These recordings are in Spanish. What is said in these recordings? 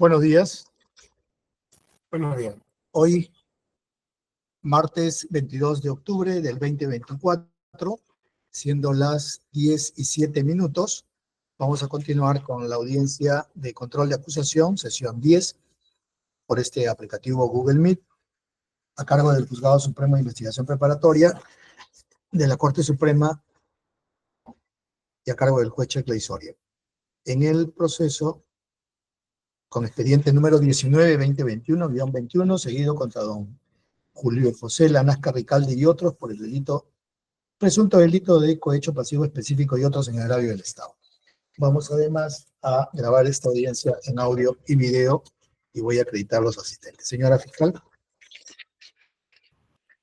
Buenos días. Buenos días. Hoy, martes 22 de octubre del 2024, siendo las 10:07, vamos a continuar con la audiencia de control de acusación, sesión 10, por este aplicativo Google Meet, a cargo del Juzgado Supremo de Investigación Preparatoria de la Corte Suprema y a cargo del juez Checla Isoria. En el proceso, con expediente número 19-2021-21, seguido contra don Julio José Lanasca Ricaldi y otros por el presunto delito de cohecho pasivo específico y otros en agravio del Estado. Vamos además a grabar esta audiencia en audio y video y voy a acreditar los asistentes. Señora fiscal.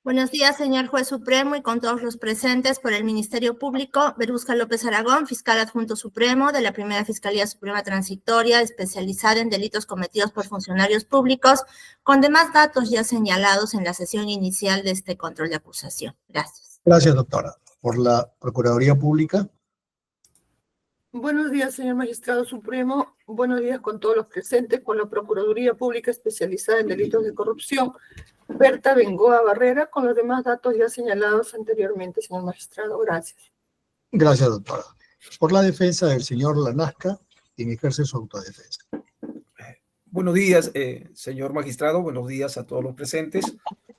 Buenos días, señor juez supremo y con todos los presentes por el Ministerio Público. Berusca López Aragón, fiscal adjunto supremo de la Primera Fiscalía Suprema Transitoria, especializada en delitos cometidos por funcionarios públicos, con demás datos ya señalados en la sesión inicial de este control de acusación. Gracias. Gracias, doctora. Por la Procuraduría Pública. Buenos días, señor magistrado supremo. Buenos días con todos los presentes por la Procuraduría Pública especializada en delitos de corrupción. Berta Bengoa Barrera, con los demás datos ya señalados anteriormente, señor magistrado. Gracias. Gracias, doctora. Por la defensa del señor Lanasca, quien ejerce su autodefensa. Buenos días, señor magistrado. Buenos días a todos los presentes.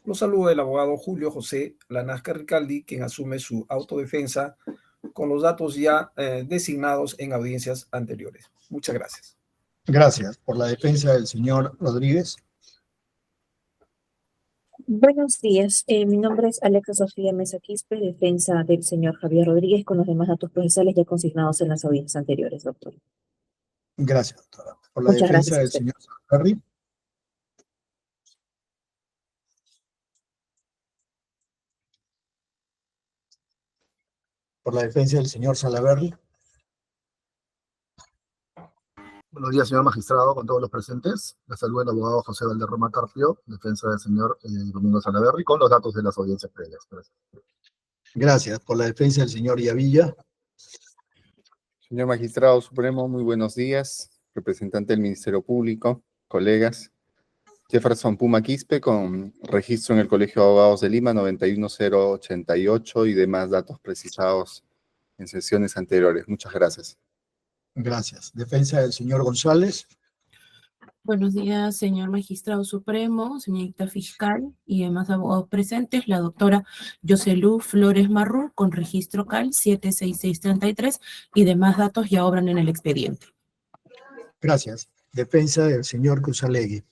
Los saluda el abogado Julio José Lanasca Ricaldi, quien asume su autodefensa con los datos ya designados en audiencias anteriores. Muchas gracias. Gracias. Por la defensa del señor Rodríguez. Buenos días, mi nombre es Alexa Sofía Mesa Quispe, defensa del señor Javier Rodríguez, con los demás datos procesales ya consignados en las audiencias anteriores, doctor. Gracias, doctora. Por la Muchas defensa gracias del señor Salaverry. Por la defensa del señor Salaverry. Buenos días, señor magistrado, con todos los presentes. Le saluda el abogado José Valderrama Carpio, defensa del señor Domingo Salaverry, con los datos de las audiencias previas. Gracias. Gracias. Por la defensa del señor Yavilla. Señor magistrado supremo, muy buenos días. Representante del Ministerio Público, colegas. Jefferson Puma Quispe, con registro en el Colegio de Abogados de Lima, 91088 y demás datos precisados en sesiones anteriores. Muchas gracias. Gracias. Defensa del señor González. Buenos días, señor magistrado supremo, señorita fiscal y demás abogados presentes. La doctora Yoselú Flores Marrú, con registro CAL 76633 y demás datos ya obran en el expediente. Gracias. Defensa del señor Cruzalegui.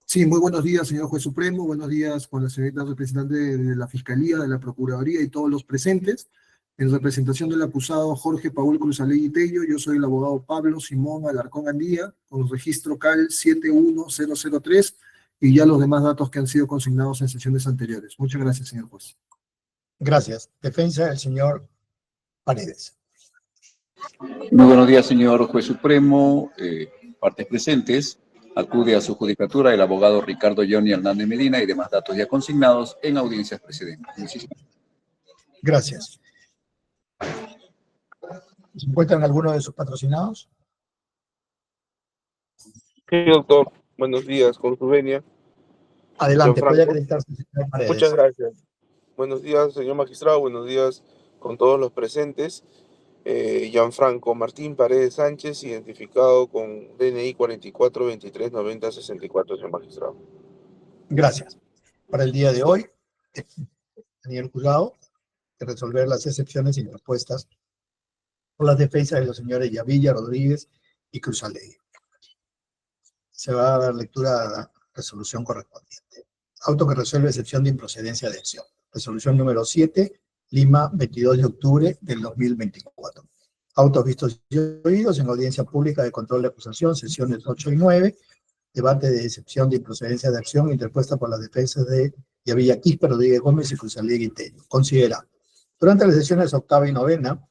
Sí, muy buenos días, señor juez supremo. Buenos días con la señorita representante de la Fiscalía, de la Procuraduría y todos los presentes. En representación del acusado Jorge Paul Cruzalegui Tello, yo soy el abogado Pablo Simón Alarcón Andía, con el registro CAL 71003 y ya los demás datos que han sido consignados en sesiones anteriores. Muchas gracias, señor juez. Gracias. Defensa del señor Paredes. Muy buenos días, señor juez supremo, partes presentes. Acude a su judicatura el abogado Ricardo Johnny Hernández Medina y demás datos ya consignados en audiencias precedentes. Muchísimas gracias. ¿Se encuentran algunos de sus patrocinados? Sí, doctor. Buenos días, con su venia. Adelante, puede acreditarse, señor Paredes. Muchas gracias. Buenos días, señor magistrado. Buenos días con todos los presentes. Gianfranco Martín Paredes Sánchez, identificado con DNI 44239064, señor magistrado. Gracias. Para el día de hoy, tenía el juzgado de resolver las excepciones interpuestas por las defensas de los señores Yavilla, Rodríguez y Cruzalegui. Se va a dar lectura a la resolución correspondiente. Auto que resuelve excepción de improcedencia de acción. Resolución número 7, Lima, 22 de octubre del 2024. Autos vistos y oídos en audiencia pública de control de acusación, sesiones 8 y 9, debate de excepción de improcedencia de acción interpuesta por las defensas de Yavilla Quispe, Rodríguez Gómez y Cruzalegui Tello. Considera, durante las sesiones octava y novena,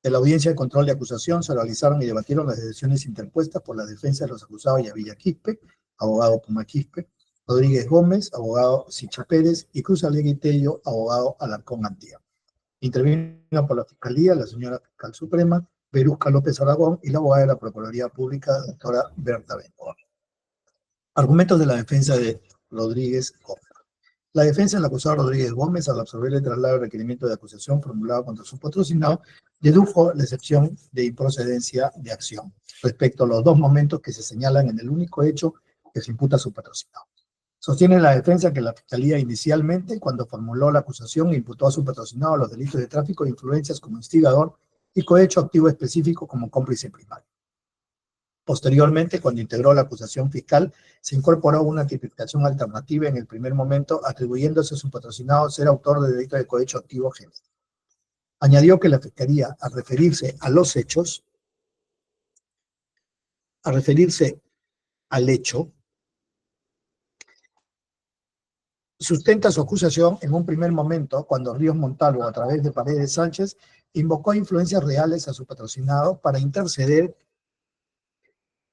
de la audiencia de control de acusación se realizaron y debatieron las decisiones interpuestas por la defensa de los acusados Yavilla Quispe, abogado Puma Quispe, Rodríguez Gómez, abogado Sicha Pérez, y Cruzalegui Tello, abogado Alarcón Andía. Intervino por la Fiscalía la señora Fiscal Suprema, Verusca López Aragón y la abogada de la Procuraduría Pública, doctora Berta Bengoa. Argumentos de la defensa de Rodríguez Gómez. La defensa del acusado Rodríguez Gómez, al absorber el traslado del requerimiento de acusación formulado contra su patrocinado, dedujo la excepción de improcedencia de acción respecto a los dos momentos que se señalan en el único hecho que se imputa a su patrocinado. Sostiene la defensa que la Fiscalía inicialmente, cuando formuló la acusación, imputó a su patrocinado los delitos de tráfico de influencias como instigador y cohecho activo específico como cómplice primario. Posteriormente, cuando integró la acusación fiscal, se incorporó una tipificación alternativa en el primer momento, atribuyéndose a su patrocinado ser autor de delito de cohecho activo género. Añadió que la Fiscalía, al referirse a los hechos, al referirse al hecho, sustenta su acusación en un primer momento cuando Ríos Montalvo, a través de Paredes Sánchez, invocó influencias reales a su patrocinado para interceder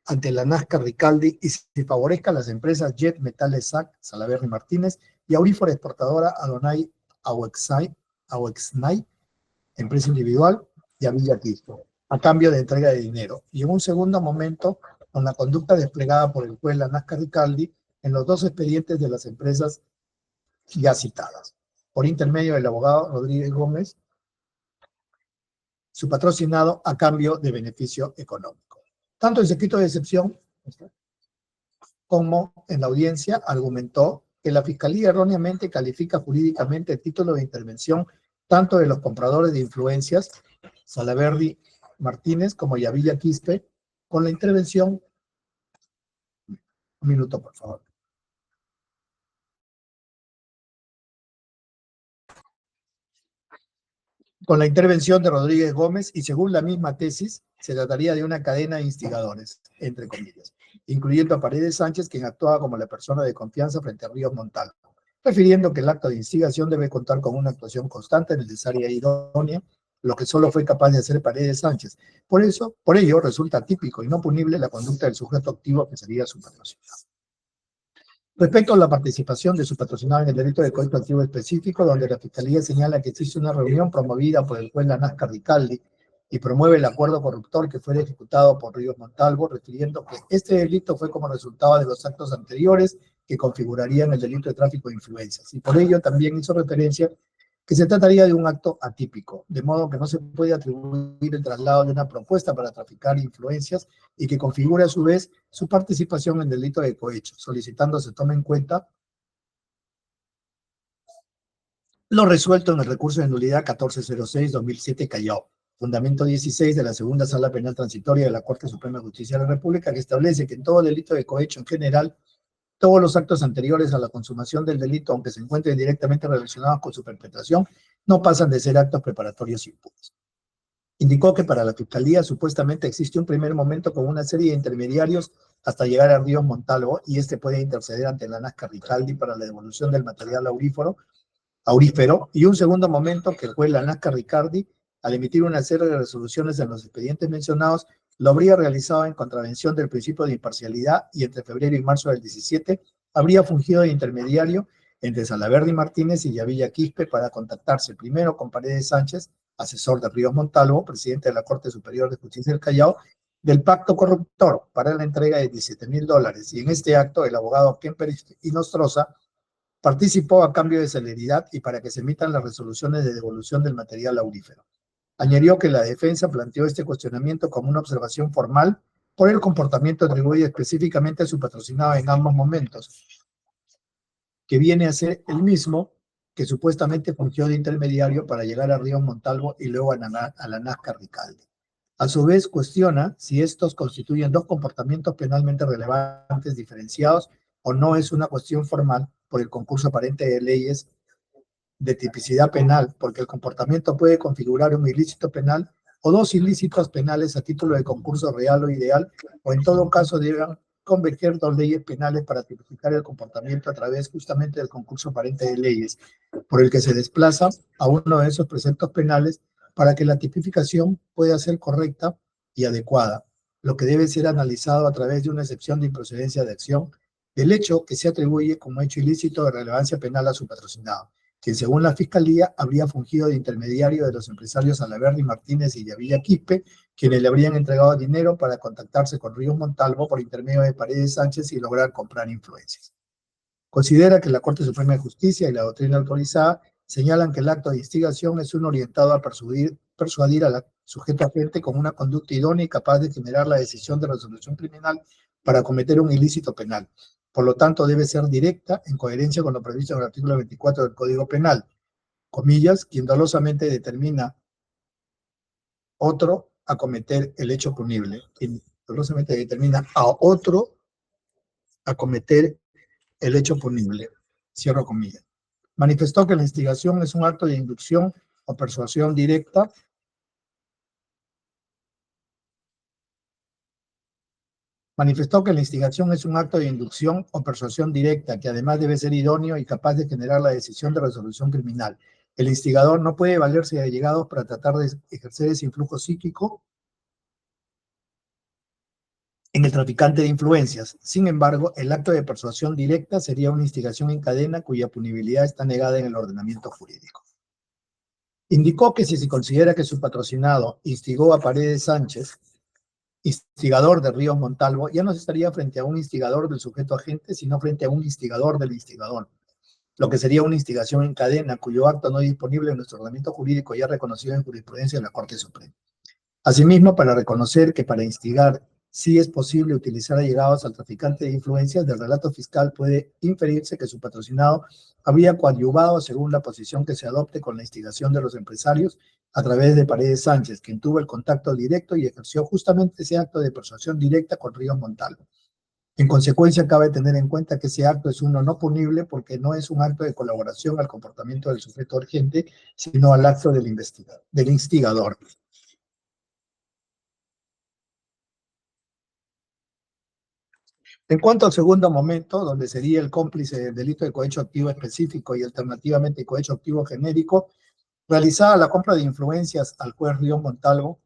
ante la Nazca Ricaldi y se favorezca a las empresas Jet Metales SAC, Salaverry Martínez, y Aurífora Exportadora Adonai Auexnay, empresa individual, y a Villa Quispe, a cambio de entrega de dinero. Y en un segundo momento, con la conducta desplegada por el juez la Nazca Ricaldi en los dos expedientes de las empresas ya citadas, por intermedio del abogado Rodríguez Gómez, su patrocinado a cambio de beneficio económico. Tanto en su escrito de excepción como en la audiencia argumentó que la Fiscalía erróneamente califica jurídicamente el título de intervención tanto de los compradores de influencias, Salaverry Martínez como Yavilla Quispe, con la intervención, un minuto por favor, con la intervención de Rodríguez Gómez y según la misma tesis, se trataría de una cadena de instigadores, entre comillas, incluyendo a Paredes Sánchez, quien actuaba como la persona de confianza frente a Ríos Montalvo, refiriendo que el acto de instigación debe contar con una actuación constante, necesaria e idónea, lo que solo fue capaz de hacer Paredes Sánchez. Por ello, resulta típico y no punible la conducta del sujeto activo que sería su patrocinado. Respecto a la participación de su patrocinado en el delito de cohecho activo específico, donde la Fiscalía señala que existe una reunión promovida por el juez la Nazca Ricaldi y promueve el acuerdo corruptor que fue ejecutado por Ríos Montalvo, refiriendo que este delito fue como resultado de los actos anteriores que configurarían el delito de tráfico de influencias. Y por ello también hizo referencia que se trataría de un acto atípico, de modo que no se puede atribuir el traslado de una propuesta para traficar influencias y que configura a su vez su participación en delito de cohecho, solicitando se tome en cuenta lo resuelto en el recurso de nulidad 1406-2007 Callao, fundamento 16 de la segunda Sala Penal Transitoria de la Corte Suprema de Justicia de la República, que establece que en todo delito de cohecho en general, todos los actos anteriores a la consumación del delito, aunque se encuentren directamente relacionados con su perpetración, no pasan de ser actos preparatorios impunes. Indicó que para la Fiscalía supuestamente existe un primer momento con una serie de intermediarios hasta llegar a Ríos Montalvo y este puede interceder ante la Nazca Ricaldi para la devolución del material aurífero y un segundo momento que el juez la Nazca Ricaldi, al emitir una serie de resoluciones en los expedientes mencionados, lo habría realizado en contravención del principio de imparcialidad y entre febrero y marzo del 17 habría fungido de intermediario entre Salaverry Martínez y Yavilla Quispe para contactarse primero con Paredes Sánchez, asesor de Ríos Montalvo, presidente de la Corte Superior de Justicia del Callao, del pacto corruptor para la entrega de $17,000 y en este acto el abogado Kemper Inostroza participó a cambio de celeridad y para que se emitan las resoluciones de devolución del material aurífero. Añadió que la defensa planteó este cuestionamiento como una observación formal por el comportamiento atribuido específicamente a su patrocinado en ambos momentos, que viene a ser el mismo que supuestamente fungió de intermediario para llegar a Ríos Montalvo y luego a la Nazca Ricaldi. A su vez, cuestiona si estos constituyen dos comportamientos penalmente relevantes diferenciados o no es una cuestión formal por el concurso aparente de leyes de tipicidad penal, porque el comportamiento puede configurar un ilícito penal o dos ilícitos penales a título de concurso real o ideal, o en todo caso deben converger dos leyes penales para tipificar el comportamiento a través justamente del concurso aparente de leyes, por el que se desplaza a uno de esos preceptos penales para que la tipificación pueda ser correcta y adecuada, lo que debe ser analizado a través de una excepción de improcedencia de acción del hecho que se atribuye como hecho ilícito de relevancia penal a su patrocinado. quien según la Fiscalía habría fungido de intermediario de los empresarios Salaverry Martínez y Yavilla Quispe, quienes le habrían entregado dinero para contactarse con Ríos Montalvo por intermedio de Paredes Sánchez y lograr comprar influencias. Considera que la Corte Suprema de Justicia y la doctrina autorizada señalan que el acto de instigación es uno orientado a persuadir al sujeto agente con una conducta idónea y capaz de generar la decisión de resolución criminal para cometer un ilícito penal. Por lo tanto, debe ser directa en coherencia con lo previsto en el artículo 24 del Código Penal. Comillas, quien dolosamente determina otro a cometer el hecho punible. Quien dolosamente determina a otro a cometer el hecho punible. Cierro comillas. Manifestó que la instigación es un acto de inducción o persuasión directa Manifestó que la instigación es un acto de inducción o persuasión directa, que además debe ser idóneo y capaz de generar la decisión de resolución criminal. El instigador no puede valerse de allegados para tratar de ejercer ese influjo psíquico en el traficante de influencias. Sin embargo, el acto de persuasión directa sería una instigación en cadena cuya punibilidad está negada en el ordenamiento jurídico. Indicó que si se considera que su patrocinado instigó a Paredes Sánchez, instigador de Ríos Montalvo, ya no se estaría frente a un instigador del sujeto agente, sino frente a un instigador del instigador, lo que sería una instigación en cadena, cuyo acto no es disponible en nuestro ordenamiento jurídico ya reconocido en jurisprudencia de la Corte Suprema. Asimismo, para reconocer que para instigar sí es posible utilizar allegados al traficante de influencias, del relato fiscal puede inferirse que su patrocinado habría coadyuvado según la posición que se adopte con la instigación de los empresarios a través de Paredes Sánchez, quien tuvo el contacto directo y ejerció justamente ese acto de persuasión directa con Ríos Montalvo. En consecuencia, cabe tener en cuenta que ese acto es uno no punible porque no es un acto de colaboración al comportamiento del sujeto urgente, sino al acto del instigador. En cuanto al segundo momento, donde sería el cómplice del delito de cohecho activo específico y alternativamente cohecho activo genérico, realizada la compra de influencias al juez Ríos Montalvo,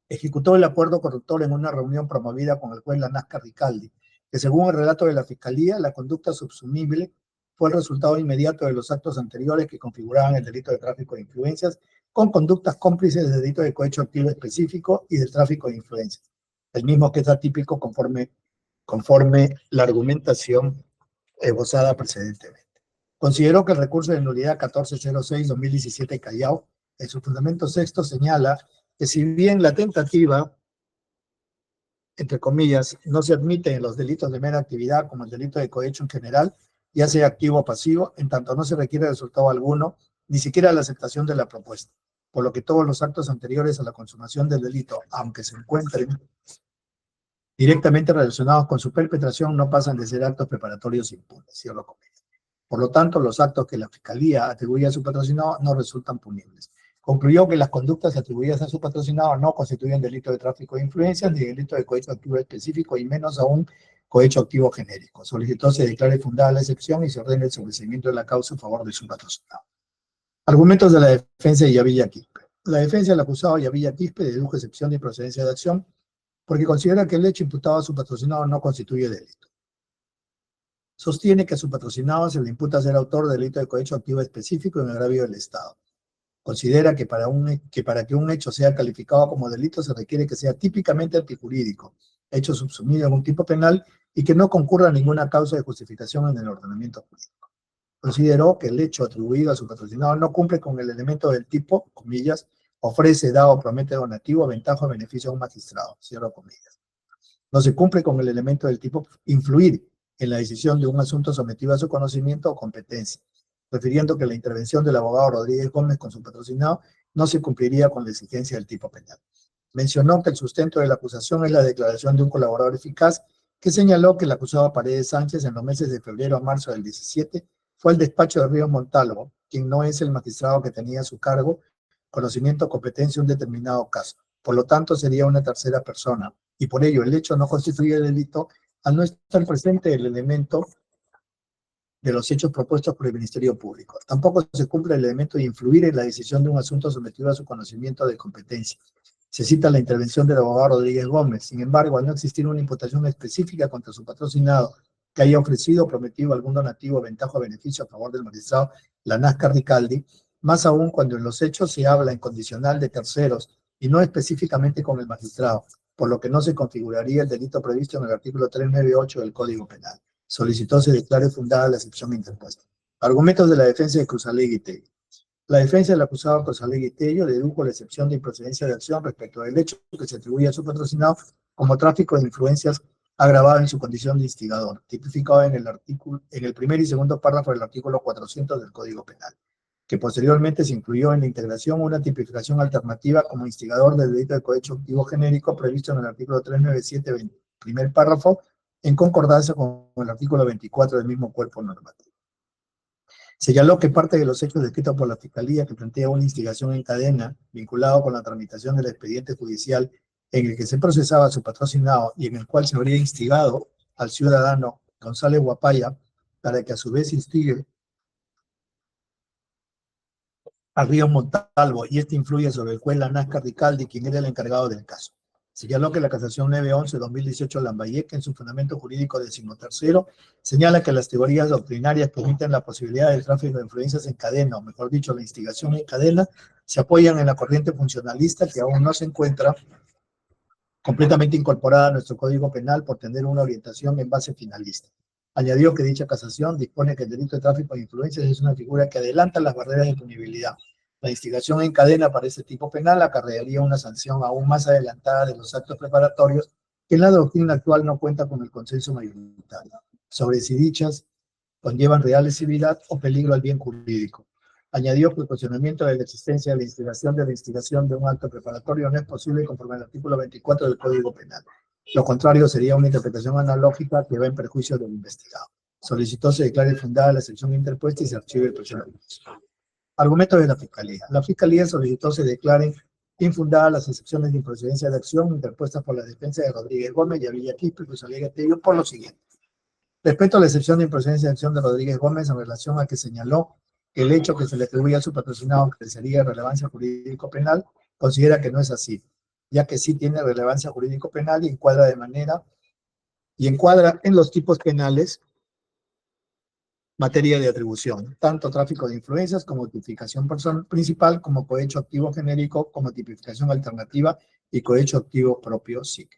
ejecutó el acuerdo corruptor en una reunión promovida con el juez Lanasca Ricaldi, que según el relato de la Fiscalía, la conducta subsumible fue el resultado inmediato de los actos anteriores que configuraban el delito de tráfico de influencias, con conductas cómplices del delito de cohecho activo específico y del tráfico de influencias, el mismo que es atípico conforme la argumentación esbozada precedentemente. Consideró que el recurso de nulidad 1406-2017 Callao, en su fundamento sexto, señala que si bien la tentativa, entre comillas, no se admite en los delitos de mera actividad como el delito de cohecho en general, ya sea activo o pasivo, en tanto no se requiere resultado alguno, ni siquiera la aceptación de la propuesta, por lo que todos los actos anteriores a la consumación del delito, aunque se encuentren directamente relacionados con su perpetración, no pasan de ser actos preparatorios impunes, cierro comillas. Por lo tanto, los actos que la Fiscalía atribuye a su patrocinado no resultan punibles. Concluyó que las conductas atribuidas a su patrocinado no constituyen delito de tráfico de influencias ni delito de cohecho activo específico y menos aún cohecho activo genérico. Solicitó se declare fundada la excepción y se ordene el sobreseimiento de la causa en favor de su patrocinado. Argumentos de la defensa de Yavilla Quispe. La defensa del acusado Yavilla Quispe dedujo excepción de improcedencia de acción porque considera que el hecho imputado a su patrocinado no constituye delito. Sostiene que a su patrocinado se le imputa ser autor del delito de cohecho activo específico en agravio del Estado. Considera que para que un hecho sea calificado como delito se requiere que sea típicamente antijurídico, hecho subsumido en un tipo penal y que no concurra ninguna causa de justificación en el ordenamiento jurídico. Consideró que el hecho atribuido a su patrocinado no cumple con el elemento del tipo, comillas, ofrece, da o promete donativo, ventaja o beneficio a un magistrado, cierro comillas. No se cumple con el elemento del tipo influir en la decisión de un asunto sometido a su conocimiento o competencia, refiriendo que la intervención del abogado Rodríguez Gómez con su patrocinado no se cumpliría con la exigencia del tipo penal. Mencionó que el sustento de la acusación es la declaración de un colaborador eficaz que señaló que el acusado Paredes Sánchez en los meses de febrero a marzo del 17 fue al despacho de Ríos Montalvo, quien no es el magistrado que tenía a su cargo conocimiento o competencia en un determinado caso. Por lo tanto, sería una tercera persona, y por ello el hecho no constituye delito al no estar presente el elemento de los hechos propuestos por el Ministerio Público. Tampoco se cumple el elemento de influir en la decisión de un asunto sometido a su conocimiento de competencia. Se cita la intervención del abogado Rodríguez Gómez. Sin embargo, al no existir una imputación específica contra su patrocinado que haya ofrecido o prometido algún donativo, ventaja o beneficio a favor del magistrado Lanasca Ricaldi, más aún cuando en los hechos se habla en condicional de terceros y no específicamente con el magistrado, por lo que no se configuraría el delito previsto en el artículo 398 del Código Penal. Solicitó se declare fundada la excepción interpuesta. Argumentos de la defensa de Cruzallegui Tello. La defensa del acusado Cruzallegui Tello dedujo la excepción de improcedencia de acción respecto del hecho que se atribuye a su patrocinado como tráfico de influencias agravado en su condición de instigador, tipificado en el primer y segundo párrafo del artículo 400 del Código Penal, que posteriormente se incluyó en la integración una tipificación alternativa como instigador del delito de cohecho activo genérico previsto en el artículo 397, primer párrafo, en concordancia con el artículo 24 del mismo cuerpo normativo. Señaló que parte de los hechos descritos por la Fiscalía que plantea una instigación en cadena vinculado con la tramitación del expediente judicial en el que se procesaba a su patrocinado y en el cual se habría instigado al ciudadano González Guapaya para que a su vez instigue a Ríos Montalvo y este influye sobre el juez Lanasca Ricaldi, quien era el encargado del caso. Señaló que la casación 911-2018 Lambayeque, en su fundamento jurídico 13º, señala que las teorías doctrinarias permiten la posibilidad del tráfico de influencias en cadena, o mejor dicho, la instigación en cadena, se apoyan en la corriente funcionalista que aún no se encuentra completamente incorporada a nuestro Código Penal por tener una orientación en base finalista. Añadió que dicha casación dispone que el delito de tráfico de influencias es una figura que adelanta las barreras de punibilidad. La instigación en cadena para este tipo penal acarrearía una sanción aún más adelantada de los actos preparatorios que en la doctrina actual no cuenta con el consenso mayoritario, sobre si dichas conllevan real lesividad o peligro al bien jurídico. Añadió que el cuestionamiento de la existencia de la instigación de un acto preparatorio no es posible conforme al artículo 24 del Código Penal. Lo contrario sería una interpretación analógica que va en perjuicio del investigado. Solicitó se declare fundada la excepción interpuesta y se archive el procedimiento. Argumentos de la Fiscalía. La Fiscalía solicitó se declaren infundadas las excepciones de improcedencia de acción interpuestas por la defensa de Rodríguez Gómez, Yavilla Quispe y Cruzallegui Tello por lo siguiente. Respecto a la excepción de improcedencia de acción de Rodríguez Gómez en relación a que señaló que el hecho que se le atribuye a su patrocinado carecería de relevancia jurídico-penal, considera que no es así, ya que sí tiene relevancia jurídico-penal y encuadra en los tipos penales materia de atribución, tanto tráfico de influencias como tipificación principal, como cohecho activo genérico, como tipificación alternativa y cohecho activo propio SIC.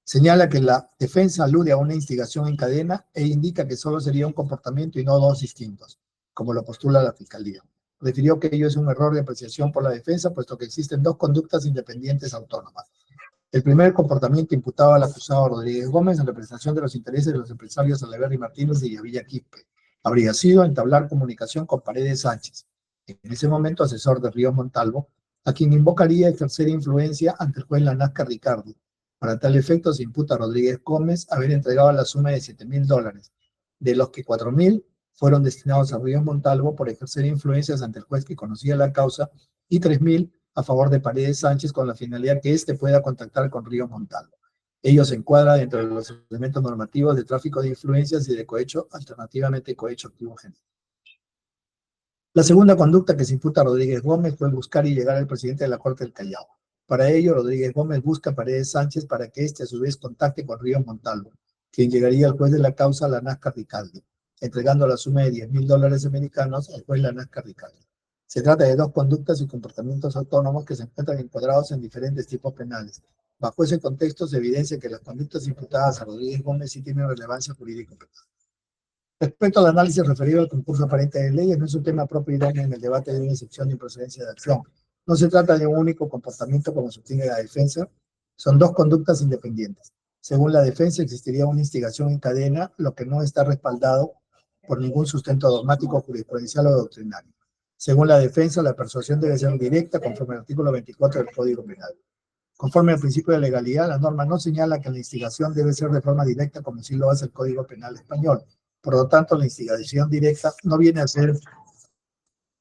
Señala que la defensa alude a una instigación en cadena e indica que solo sería un comportamiento y no dos distintos, como lo postula la Fiscalía. Refirió que ello es un error de apreciación por la defensa, puesto que existen dos conductas independientes autónomas. El primer comportamiento imputado al acusado Rodríguez Gómez en representación de los intereses de los empresarios Salaverry Martínez y Yavilla Quispe habría sido entablar comunicación con Paredes Sánchez, en ese momento asesor de Ríos Montalvo, a quien invocaría ejercer influencia ante el juez Lanasca Ricaldi. Para tal efecto se imputa a Rodríguez Gómez haber entregado la suma de $7,000, de los que 4,000 fueron destinados a Ríos Montalvo por ejercer influencias ante el juez que conocía la causa y 3,000 a favor de Paredes Sánchez con la finalidad que éste pueda contactar con Ríos Montalvo. Ello se encuadra dentro de los elementos normativos de tráfico de influencias y de cohecho, alternativamente cohecho activo genérico. La segunda conducta que se imputa a Rodríguez Gómez fue buscar y llegar al presidente de la Corte del Callao. Para ello, Rodríguez Gómez busca a Paredes Sánchez para que éste a su vez contacte con Ríos Montalvo, quien llegaría al juez de la causa Lanasca Ricaldi, entregando la suma de $10,000 americanos al juez Lanasca Ricaldi. Se trata de dos conductas y comportamientos autónomos que se encuentran encuadrados en diferentes tipos penales. Bajo ese contexto se evidencia que las conductas imputadas a Rodríguez Gómez sí tienen relevancia jurídica. Respecto al análisis referido al concurso aparente de leyes, no es un tema propio idóneo en el debate de una excepción de improcedencia de acción. No se trata de un único comportamiento como sostiene la defensa, son dos conductas independientes. Según la defensa existiría una instigación en cadena, lo que no está respaldado por ningún sustento dogmático, jurisprudencial o doctrinario. Según la defensa, la persuasión debe ser directa conforme al artículo 24 del Código Penal. Conforme al principio de legalidad, la norma no señala que la instigación debe ser de forma directa como sí lo hace el Código Penal español. Por lo tanto, la instigación directa no viene a ser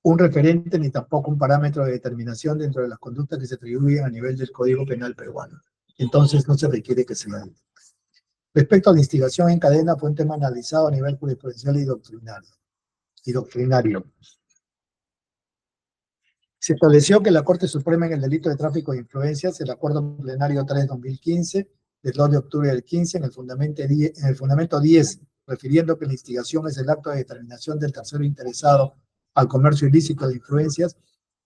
un referente ni tampoco un parámetro de determinación dentro de las conductas que se atribuyen a nivel del Código Penal peruano. Entonces, no se requiere que se la dé. Respecto a la instigación en cadena, fue un tema analizado a nivel jurisprudencial y doctrinario. Se estableció que la Corte Suprema en el delito de tráfico de influencias, el Acuerdo Plenario 3-2015, del 2 de octubre del 15, en el fundamento 10 refiriendo que la instigación es el acto de determinación del tercero interesado al comercio ilícito de influencias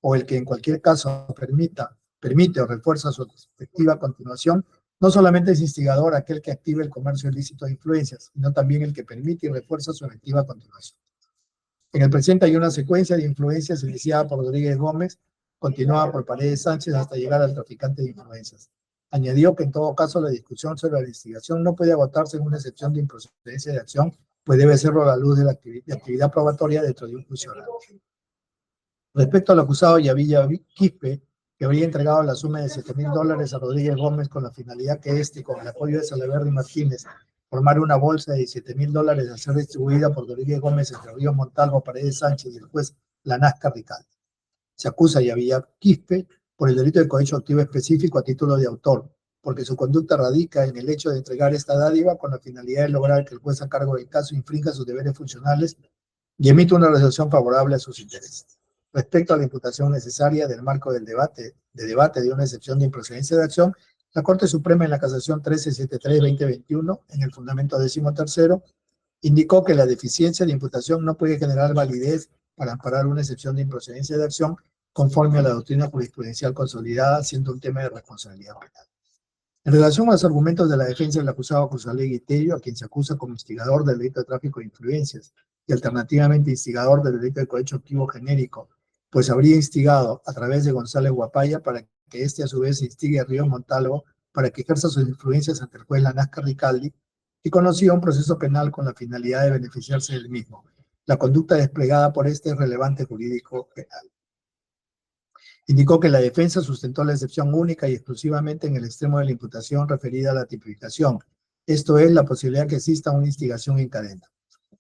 o el que en cualquier caso permite o refuerza su efectiva continuación, no solamente es instigador aquel que active el comercio ilícito de influencias, sino también el que permite y refuerza su efectiva continuación. En el presente hay una secuencia de influencias iniciada por Rodríguez Gómez, continuada por Paredes Sánchez hasta llegar al traficante de influencias. Añadió que en todo caso la discusión sobre la instigación no puede agotarse en una excepción de improcedencia de acción, pues debe serlo a la luz de la actividad probatoria dentro de un juicio oral. Respecto al acusado Yavilla Quispe, que habría entregado la suma de $7,000 a Rodríguez Gómez con la finalidad que éste, con el apoyo de Salaverry y Martínez, formara una bolsa de $7,000 a ser distribuida por Rodríguez Gómez entre Ríos Montalvo, Paredes Sánchez y el juez Lanasca Ricaldi. Se acusa a Yavilla Quispe por el delito de cohecho activo específico a título de autor, porque su conducta radica en el hecho de entregar esta dádiva con la finalidad de lograr que el juez a cargo del caso infrinja sus deberes funcionales y emita una resolución favorable a sus intereses. Respecto a la imputación necesaria del marco del debate de una excepción de improcedencia de acción, la Corte Suprema en la Casación 1373-2021, en el fundamento 13º, indicó que la deficiencia de imputación no puede generar validez para amparar una excepción de improcedencia de acción conforme a la doctrina jurisprudencial consolidada, siendo un tema de responsabilidad penal. En relación a los argumentos de la defensa del acusado Cruzallegui Tello, a quien se acusa como instigador del delito de tráfico de influencias y alternativamente instigador del delito de cohecho activo genérico, pues habría instigado a través de González Guapaya para que éste a su vez instigue a Ríos Montalvo para que ejerza sus influencias ante el juez Lanasca Ricaldi y conocía un proceso penal con la finalidad de beneficiarse del mismo. La conducta desplegada por este es relevante jurídico penal. Indicó que la defensa sustentó la excepción única y exclusivamente en el extremo de la imputación referida a la tipificación, esto es, la posibilidad que exista una instigación en cadena.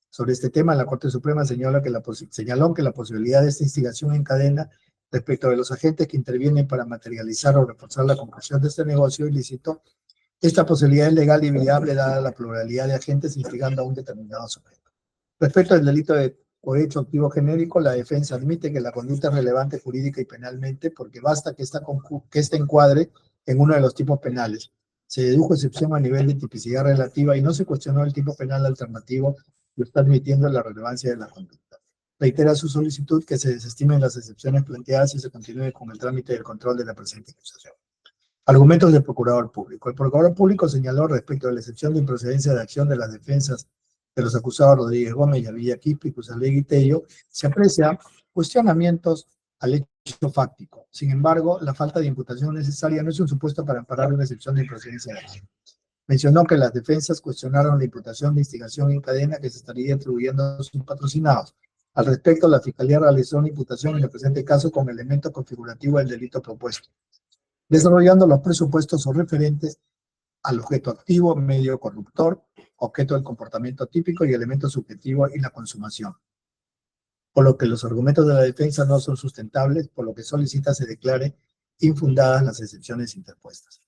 Sobre este tema, la Corte Suprema señaló que la posibilidad de esta instigación en cadena respecto de los agentes que intervienen para materializar o reforzar la concreción de este negocio ilícito, esta posibilidad es legal y viable dada la pluralidad de agentes instigando a un determinado sujeto. Respecto al delito de cohecho activo genérico, la defensa admite que la conducta es relevante jurídica y penalmente porque basta que esta encuadre en uno de los tipos penales. Se dedujo excepción a nivel de tipicidad relativa y no se cuestionó el tipo penal alternativo y está admitiendo la relevancia de la conducta. Reitera su solicitud que se desestimen las excepciones planteadas y se continúe con el trámite del control de la presente acusación. Argumentos del Procurador Público. El Procurador Público señaló respecto a la excepción de improcedencia de acción de las defensas de los acusados Rodríguez Gómez, Yavilla Quispe y Cruzallegui Tello, se aprecia cuestionamientos al hecho fáctico. Sin embargo, la falta de imputación necesaria no es un supuesto para amparar una excepción de improcedencia de acción. Mencionó que las defensas cuestionaron la imputación de instigación en cadena que se estaría atribuyendo a sus patrocinados. Al respecto, la Fiscalía realizó una imputación en el presente caso con elemento configurativo del delito propuesto, desarrollando los presupuestos o referentes al objeto activo, medio corruptor, objeto del comportamiento típico y elemento subjetivo y la consumación. Por lo que los argumentos de la defensa no son sustentables, por lo que solicita se declare infundadas las excepciones interpuestas.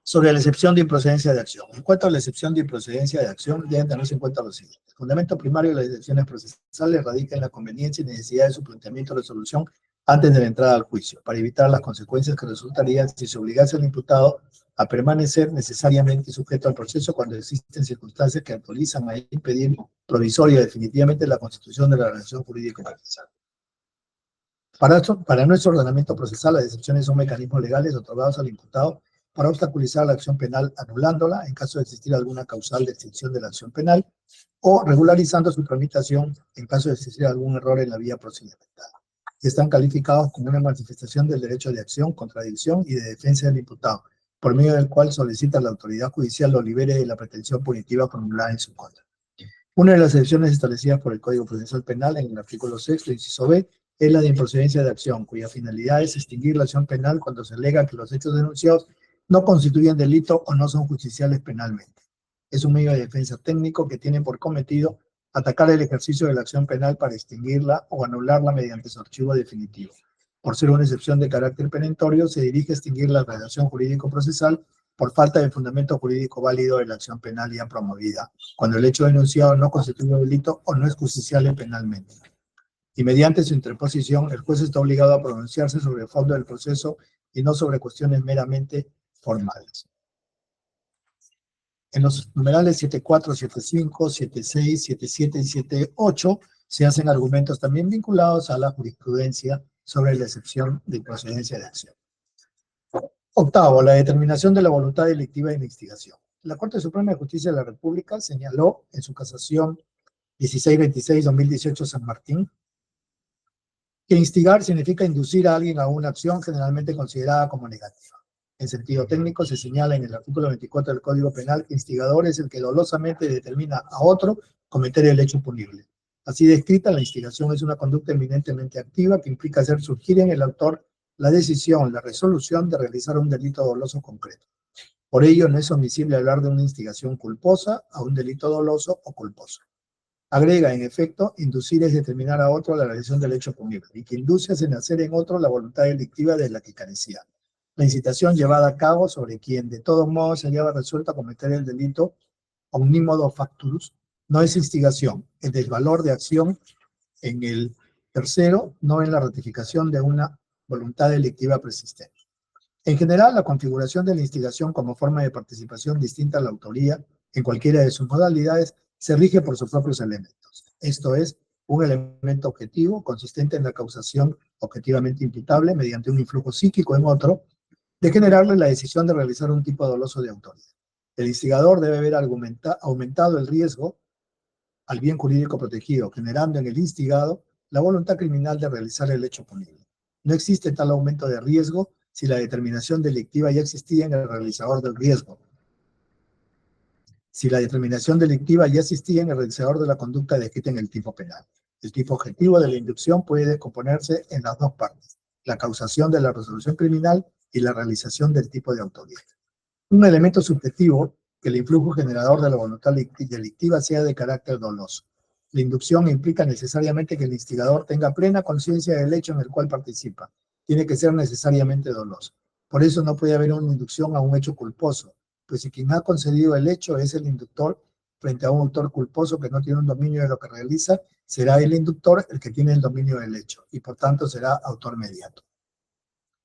Sobre la excepción de improcedencia de acción. En cuanto a la excepción de improcedencia de acción, deben tenerse en cuenta lo siguiente. El fundamento primario de las excepciones procesales radica en la conveniencia y necesidad de su planteamiento y resolución antes de la entrada al juicio, para evitar las consecuencias que resultarían si se obligase al imputado a permanecer necesariamente sujeto al proceso cuando existen circunstancias que autorizan a impedir provisoria y definitivamente la constitución de la relación jurídico-procesal. Para nuestro ordenamiento procesal, las excepciones son mecanismos legales otorgados al imputado para obstaculizar la acción penal anulándola en caso de existir alguna causal de extinción de la acción penal o regularizando su tramitación en caso de existir algún error en la vía procedimental. Y están calificados como una manifestación del derecho de acción, contradicción y de defensa del imputado, por medio del cual solicita a la autoridad judicial lo libere de la pretensión punitiva formulada en su contra. Una de las excepciones establecidas por el Código Procesal Penal en el artículo 6, inciso B, es la de improcedencia de acción, cuya finalidad es extinguir la acción penal cuando se alega que los hechos denunciados no constituyen delito o no son justiciables penalmente. Es un medio de defensa técnico que tiene por cometido atacar el ejercicio de la acción penal para extinguirla o anularla mediante su archivo definitivo. Por ser una excepción de carácter perentorio, se dirige a extinguir la redacción jurídico-procesal por falta de fundamento jurídico válido de la acción penal ya promovida, cuando el hecho denunciado no constituye delito o no es justiciable penalmente. Y mediante su interposición, el juez está obligado a pronunciarse sobre el fondo del proceso y no sobre cuestiones meramente formales. En los numerales 74, 75, 76, 77 y 78 se hacen argumentos también vinculados a la jurisprudencia sobre la excepción de procedencia de acción. Octavo, la determinación de la voluntad delictiva de la instigación. La Corte Suprema de Justicia de la República señaló en su casación 1626-2018 San Martín que instigar significa inducir a alguien a una acción generalmente considerada como negativa. En sentido técnico, se señala en el artículo 24 del Código Penal que instigador es el que dolosamente determina a otro cometer el hecho punible. Así descrita, la instigación es una conducta eminentemente activa que implica hacer surgir en el autor la decisión, la resolución de realizar un delito doloso concreto. Por ello, no es admisible hablar de una instigación culposa a un delito doloso o culposo. Agrega, en efecto, inducir es determinar a otro la realización del hecho punible, y que induce a nacer en otro la voluntad delictiva de la que carecía. La incitación llevada a cabo sobre quien de todos modos se hallaba resuelto a cometer el delito omnimodo facturus no es instigación, es del valor de acción en el tercero, no en la ratificación de una voluntad delictiva persistente. En general, la configuración de la instigación como forma de participación distinta a la autoría en cualquiera de sus modalidades se rige por sus propios elementos. Esto es, un elemento objetivo consistente en la causación objetivamente imputable mediante un influjo psíquico en otro de generarle la decisión de realizar un tipo doloso de autoría. El instigador debe haber aumentado el riesgo al bien jurídico protegido, generando en el instigado la voluntad criminal de realizar el hecho punible. No existe tal aumento de riesgo si la determinación delictiva ya existía en el realizador del riesgo. Si la determinación delictiva ya existía en el realizador de la conducta descrita en el tipo penal. El tipo objetivo de la inducción puede descomponerse en las dos partes, la causación de la resolución criminal y la realización del tipo de autoría. Un elemento subjetivo que el influjo generador de la voluntad delictiva sea de carácter doloso. La inducción implica necesariamente que el instigador tenga plena conciencia del hecho en el cual participa. Tiene que ser necesariamente doloso. Por eso no puede haber una inducción a un hecho culposo, pues si quien ha concedido el hecho es el inductor frente a un autor culposo que no tiene un dominio de lo que realiza, será el inductor el que tiene el dominio del hecho y por tanto será autor mediato.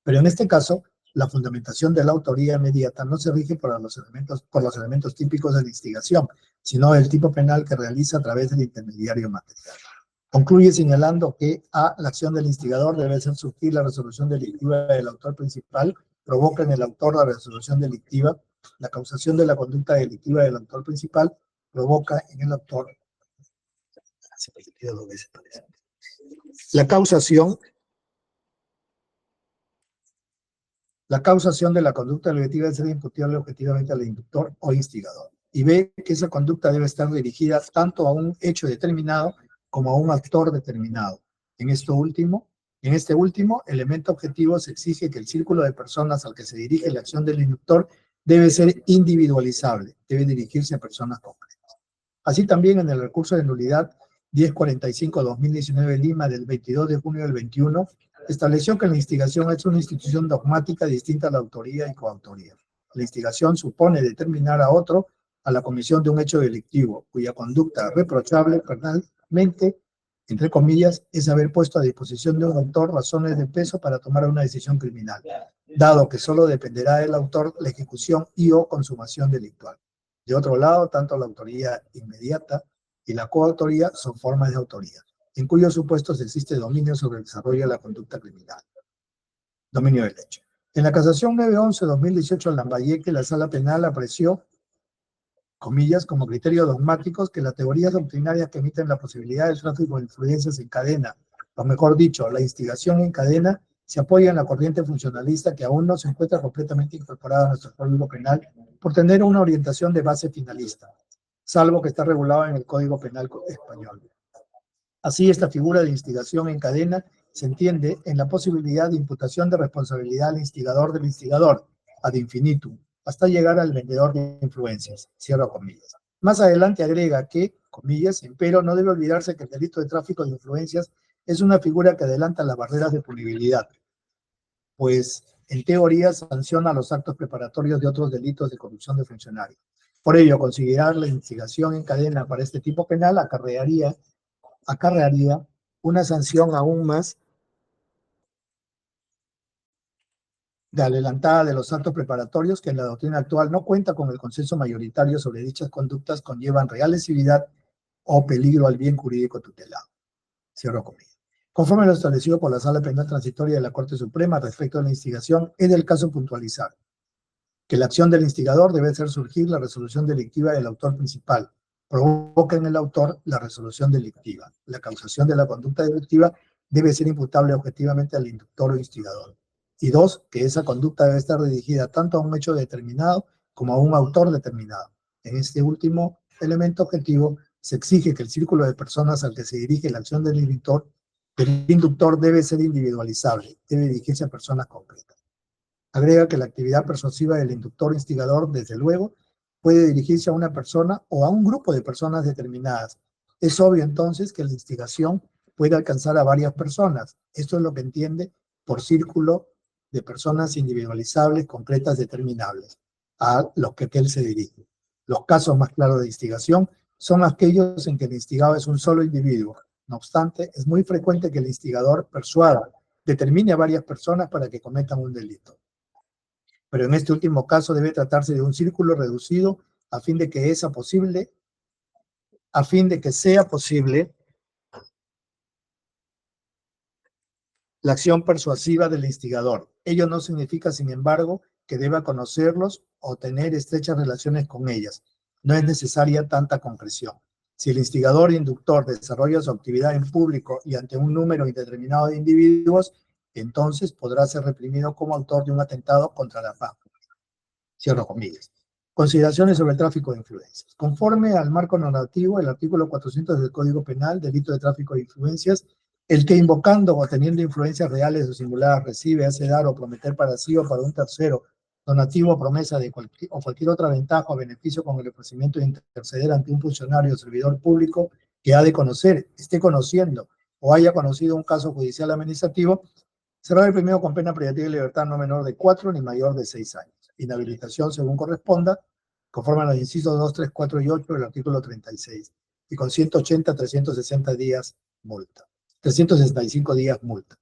Pero en este caso, la fundamentación de la autoría inmediata no se rige por los elementos típicos de la instigación, sino del tipo penal que realiza a través del intermediario material. Concluye señalando que A, la acción del instigador debe hacer surgir la resolución delictiva del autor principal, provoca en el autor la resolución delictiva, la causación de la conducta delictiva del autor principal, provoca en el autor la causación de la conducta delictiva debe ser imputable objetivamente al inductor o instigador. Y B, que esa conducta debe estar dirigida tanto a un hecho determinado como a un actor determinado. En este último elemento objetivo se exige que el círculo de personas al que se dirige la acción del inductor debe ser individualizable, debe dirigirse a personas concretas. Así también en el recurso de nulidad 1045-2019 Lima del 22 de junio del 21, estableció que la instigación es una institución dogmática distinta a la autoría y coautoría. La instigación supone determinar a otro a la comisión de un hecho delictivo, cuya conducta reprochable penalmente, entre comillas, es haber puesto a disposición de un autor razones de peso para tomar una decisión criminal, dado que solo dependerá del autor la ejecución y o consumación delictual. De otro lado, tanto la autoría inmediata y la coautoría son formas de autoría, en cuyos supuestos existe dominio sobre el desarrollo de la conducta criminal. Dominio del hecho. En la casación 911-2018 Lambayeque, la Sala Penal apreció, comillas, como criterios dogmáticos que las teorías doctrinarias que emiten la posibilidad del tráfico de influencias en cadena, o mejor dicho, la instigación en cadena, se apoya en la corriente funcionalista que aún no se encuentra completamente incorporada a nuestro Código Penal por tener una orientación de base finalista, salvo que está regulado en el Código Penal español. Así, esta figura de instigación en cadena se entiende en la posibilidad de imputación de responsabilidad al instigador del instigador, ad infinitum, hasta llegar al vendedor de influencias, cierro comillas. Más adelante agrega que, comillas, empero no debe olvidarse que el delito de tráfico de influencias es una figura que adelanta las barreras de punibilidad, pues en teoría sanciona los actos preparatorios de otros delitos de corrupción de funcionarios. Por ello, considerar la instigación en cadena para este tipo penal acarrearía una sanción aún más de adelantada de los actos preparatorios que en la doctrina actual no cuenta con el consenso mayoritario sobre dichas conductas conllevan real lesividad o peligro al bien jurídico tutelado. Cierro comillas. Conforme a lo establecido por la Sala Penal Transitoria de la Corte Suprema respecto a la instigación, es del caso puntualizar que la acción del instigador debe hacer surgir la resolución delictiva del autor principal, provoca en el autor la resolución delictiva. La causación de la conducta delictiva debe ser imputable objetivamente al inductor o instigador. Y dos, que esa conducta debe estar dirigida tanto a un hecho determinado como a un autor determinado. En este último elemento objetivo, se exige que el círculo de personas al que se dirige la acción del inductor debe ser individualizable, debe dirigirse a personas concretas. Agrega que la actividad persuasiva del inductor instigador, desde luego, puede dirigirse a una persona o a un grupo de personas determinadas. Es obvio entonces que la instigación puede alcanzar a varias personas. Esto es lo que entiende por círculo de personas individualizables, concretas, determinables, a los que él se dirige. Los casos más claros de instigación son aquellos en que el instigado es un solo individuo. No obstante, es muy frecuente que el instigador persuada, determine a varias personas para que cometan un delito. Pero en este último caso debe tratarse de un círculo reducido a fin de que sea posible la acción persuasiva del instigador. Ello no significa, sin embargo, que deba conocerlos o tener estrechas relaciones con ellas. No es necesaria tanta concreción. Si el instigador inductor desarrolla su actividad en público y ante un número indeterminado de individuos, entonces podrá ser reprimido como autor de un atentado contra la paz. Cierro comillas. Consideraciones sobre el tráfico de influencias. Conforme al marco normativo, el artículo 400 del Código Penal, delito de tráfico de influencias, el que invocando o teniendo influencias reales o singulares recibe, hace dar o prometer para sí o para un tercero donativo o promesa de cualquier otra ventaja o beneficio con el ofrecimiento de interceder ante un funcionario o servidor público que ha de conocer, esté conociendo o haya conocido un caso judicial administrativo, será reprimido con pena privativa de libertad no menor de 4 ni mayor de 6 años. Inhabilitación según corresponda, conforme a los incisos 2, 3, 4 y 8 del artículo 36, y con 180 a 360 días multa. 365 días multa.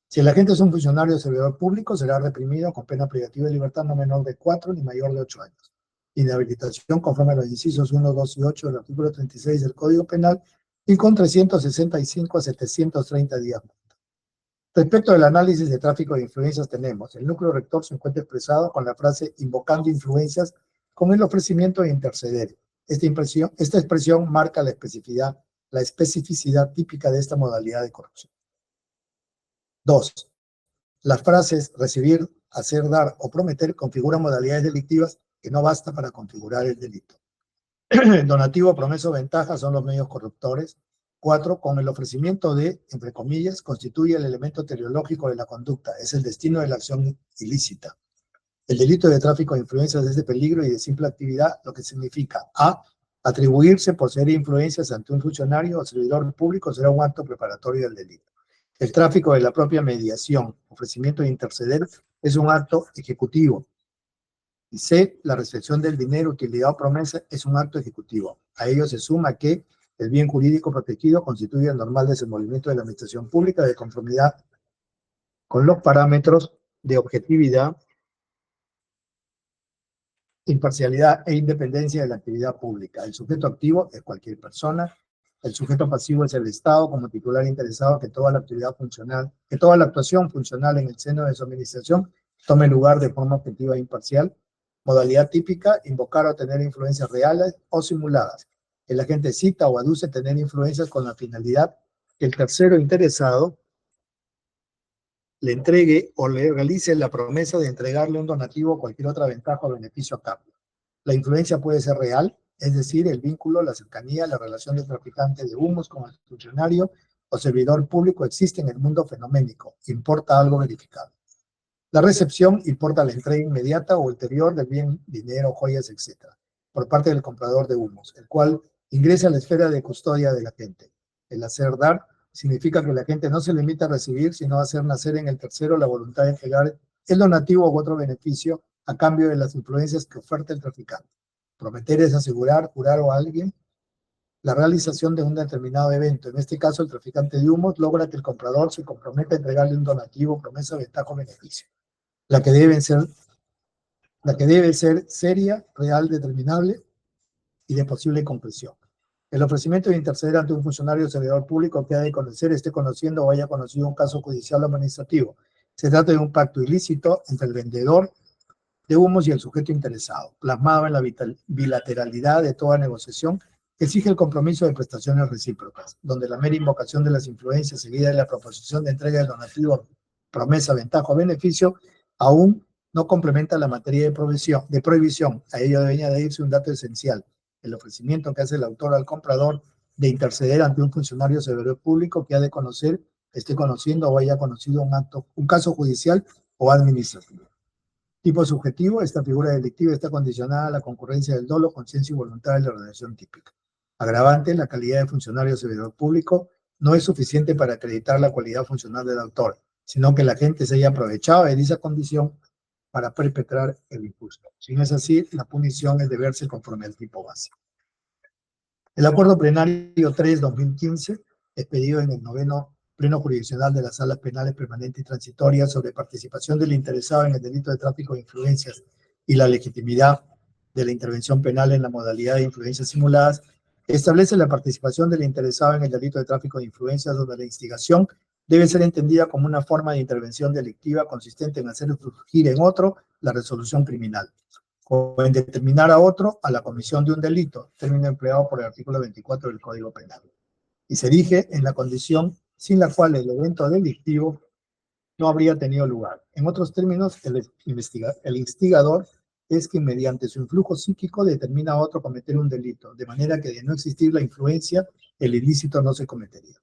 Si el agente es un funcionario o servidor público, será reprimido con pena privativa de libertad no menor de 4 ni mayor de 8 años. Inhabilitación conforme a los incisos 1, 2 y 8 del artículo 36 del Código Penal y con 365 a 730 días multa. Respecto del análisis de tráfico de influencias tenemos, el núcleo rector se encuentra expresado con la frase invocando influencias con el ofrecimiento de interceder. Esta expresión marca la especificidad típica de esta modalidad de corrupción. 2. Las frases recibir, hacer, dar o prometer configuran modalidades delictivas que no basta para configurar el delito. Donativo, promesa o ventaja son los medios corruptores. 4. Con el ofrecimiento de, entre comillas, constituye el elemento teleológico de la conducta, es el destino de la acción ilícita. El delito de tráfico de influencias es de peligro y de simple actividad, lo que significa a. Atribuirse por ser influencias ante un funcionario o servidor público será un acto preparatorio del delito. El tráfico de la propia mediación, ofrecimiento de interceder, es un acto ejecutivo. Y C. La recepción del dinero, utilidad o promesa es un acto ejecutivo. A ello se suma que el bien jurídico protegido constituye el normal desenvolvimiento de la administración pública de conformidad con los parámetros de objetividad, imparcialidad e independencia de la actividad pública. El sujeto activo es cualquier persona. El sujeto pasivo es el Estado como titular interesado que toda la actuación funcional en el seno de su administración tome lugar de forma objetiva e imparcial. Modalidad típica, invocar o tener influencias reales o simuladas. El agente cita o aduce tener influencias con la finalidad que el tercero interesado le entregue o le realice la promesa de entregarle un donativo o cualquier otra ventaja o beneficio a cambio. La influencia puede ser real, es decir, el vínculo, la cercanía, la relación del traficante de humos con el funcionario o servidor público existe en el mundo fenoménico, importa algo verificado. La recepción importa la entrega inmediata o ulterior del bien, dinero, joyas, etc., por parte del comprador de humos, el cual ingresa a la esfera de custodia del agente. El hacer dar significa que la gente no se limita a recibir, sino a hacer nacer en el tercero la voluntad de entregar el donativo u otro beneficio a cambio de las influencias que oferta el traficante. Prometer es asegurar, jurar a alguien la realización de un determinado evento. En este caso, el traficante de humos logra que el comprador se comprometa a entregarle un donativo, promesa, ventaja o beneficio. la que debe ser seria, real, determinable y de posible concreción. El ofrecimiento de interceder ante un funcionario o servidor público que ha de conocer, esté conociendo o haya conocido un caso judicial o administrativo. Se trata de un pacto ilícito entre el vendedor de humos y el sujeto interesado, plasmado en la bilateralidad de toda negociación que exige el compromiso de prestaciones recíprocas, donde la mera invocación de las influencias seguida de la proposición de entrega de donativo, promesa, ventaja o beneficio, aún no complementa la materia de prohibición. A ello debe añadirse un dato esencial: el ofrecimiento que hace el autor al comprador de interceder ante un funcionario o servidor público que ha de conocer, esté conociendo o haya conocido un caso judicial o administrativo. Tipo subjetivo: esta figura delictiva está condicionada a la concurrencia del dolo, conciencia y voluntad de la organización típica. Agravante: la calidad de funcionario o servidor público no es suficiente para acreditar la cualidad funcional del autor, sino que la gente se haya aprovechado de dicha condición para perpetrar el injusto. Si no es así, la punición es de verse conforme al tipo base. El acuerdo plenario 3/2015, expedido en el 9º Pleno Jurisdiccional de las Salas Penales Permanentes y Transitorias sobre participación del interesado en el delito de tráfico de influencias y la legitimidad de la intervención penal en la modalidad de influencias simuladas, establece la participación del interesado en el delito de tráfico de influencias, donde la instigación debe ser entendida como una forma de intervención delictiva consistente en hacer surgir en otro la resolución criminal, o en determinar a otro a la comisión de un delito, término empleado por el artículo 24 del Código Penal, y se erige en la condición sin la cual el evento delictivo no habría tenido lugar. En otros términos, el instigador es quien mediante su influjo psíquico determina a otro cometer un delito, de manera que de no existir la influencia, el ilícito no se cometería.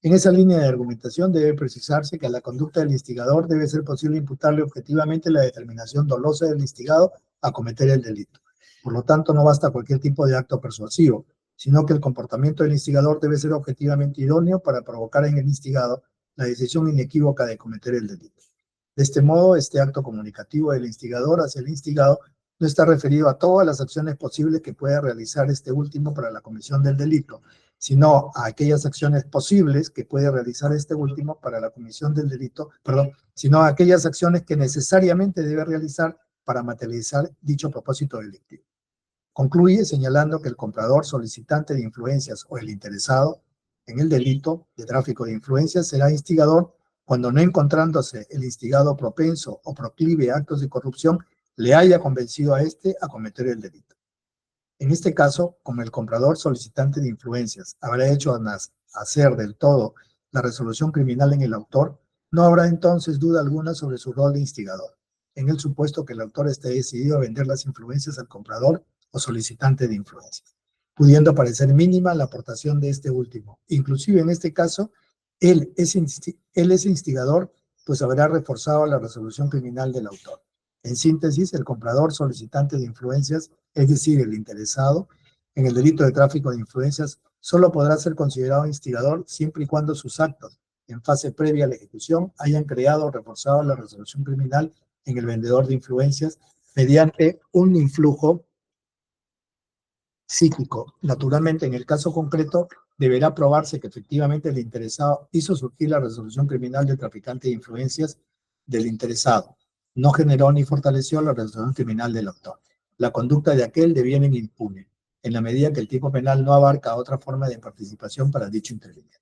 En esa línea de argumentación debe precisarse que a la conducta del instigador debe ser posible imputarle objetivamente la determinación dolosa del instigado a cometer el delito. Por lo tanto, no basta cualquier tipo de acto persuasivo, sino que el comportamiento del instigador debe ser objetivamente idóneo para provocar en el instigado la decisión inequívoca de cometer el delito. De este modo, este acto comunicativo del instigador hacia el instigado no está referido a todas las acciones posibles que pueda realizar este último para la comisión del delito, sino a aquellas acciones posibles que puede realizar este último para la comisión del delito, sino a aquellas acciones que necesariamente debe realizar para materializar dicho propósito delictivo. Concluye señalando que el comprador, solicitante de influencias o el interesado en el delito de tráfico de influencias será instigador cuando, no encontrándose el instigado propenso o proclive a actos de corrupción, le haya convencido a éste a cometer el delito. En este caso, como el comprador solicitante de influencias habrá hecho hacer del todo la resolución criminal en el autor, no habrá entonces duda alguna sobre su rol de instigador, en el supuesto que el autor esté decidido a vender las influencias al comprador o solicitante de influencias, pudiendo parecer mínima la aportación de este último. Inclusive en este caso, él es instigador, pues habrá reforzado la resolución criminal del autor. En síntesis, el comprador solicitante de influencias, es decir, el interesado en el delito de tráfico de influencias, solo podrá ser considerado instigador siempre y cuando sus actos, en fase previa a la ejecución, hayan creado o reforzado la resolución criminal en el vendedor de influencias mediante un influjo psíquico. Naturalmente, en el caso concreto, deberá probarse que efectivamente el interesado hizo surgir la resolución criminal del traficante de influencias del interesado. No generó ni fortaleció la resolución criminal del autor. La conducta de aquel deviene impune, en la medida que el tipo penal no abarca otra forma de participación para dicho interviniente.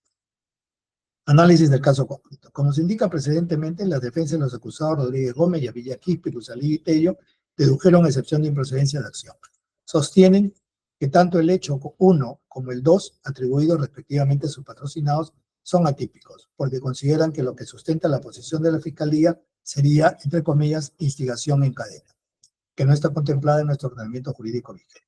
Análisis del caso concreto. Como se indica precedentemente, las defensas de los acusados Rodríguez Gómez, Yavilla Quispe, Cruzalí y Tello dedujeron excepción de improcedencia de acción. Sostienen que tanto el hecho 1 como el 2, atribuidos respectivamente a sus patrocinados, son atípicos, porque consideran que lo que sustenta la posición de la Fiscalía sería, entre comillas, instigación en cadena, que no está contemplada en nuestro ordenamiento jurídico vigente.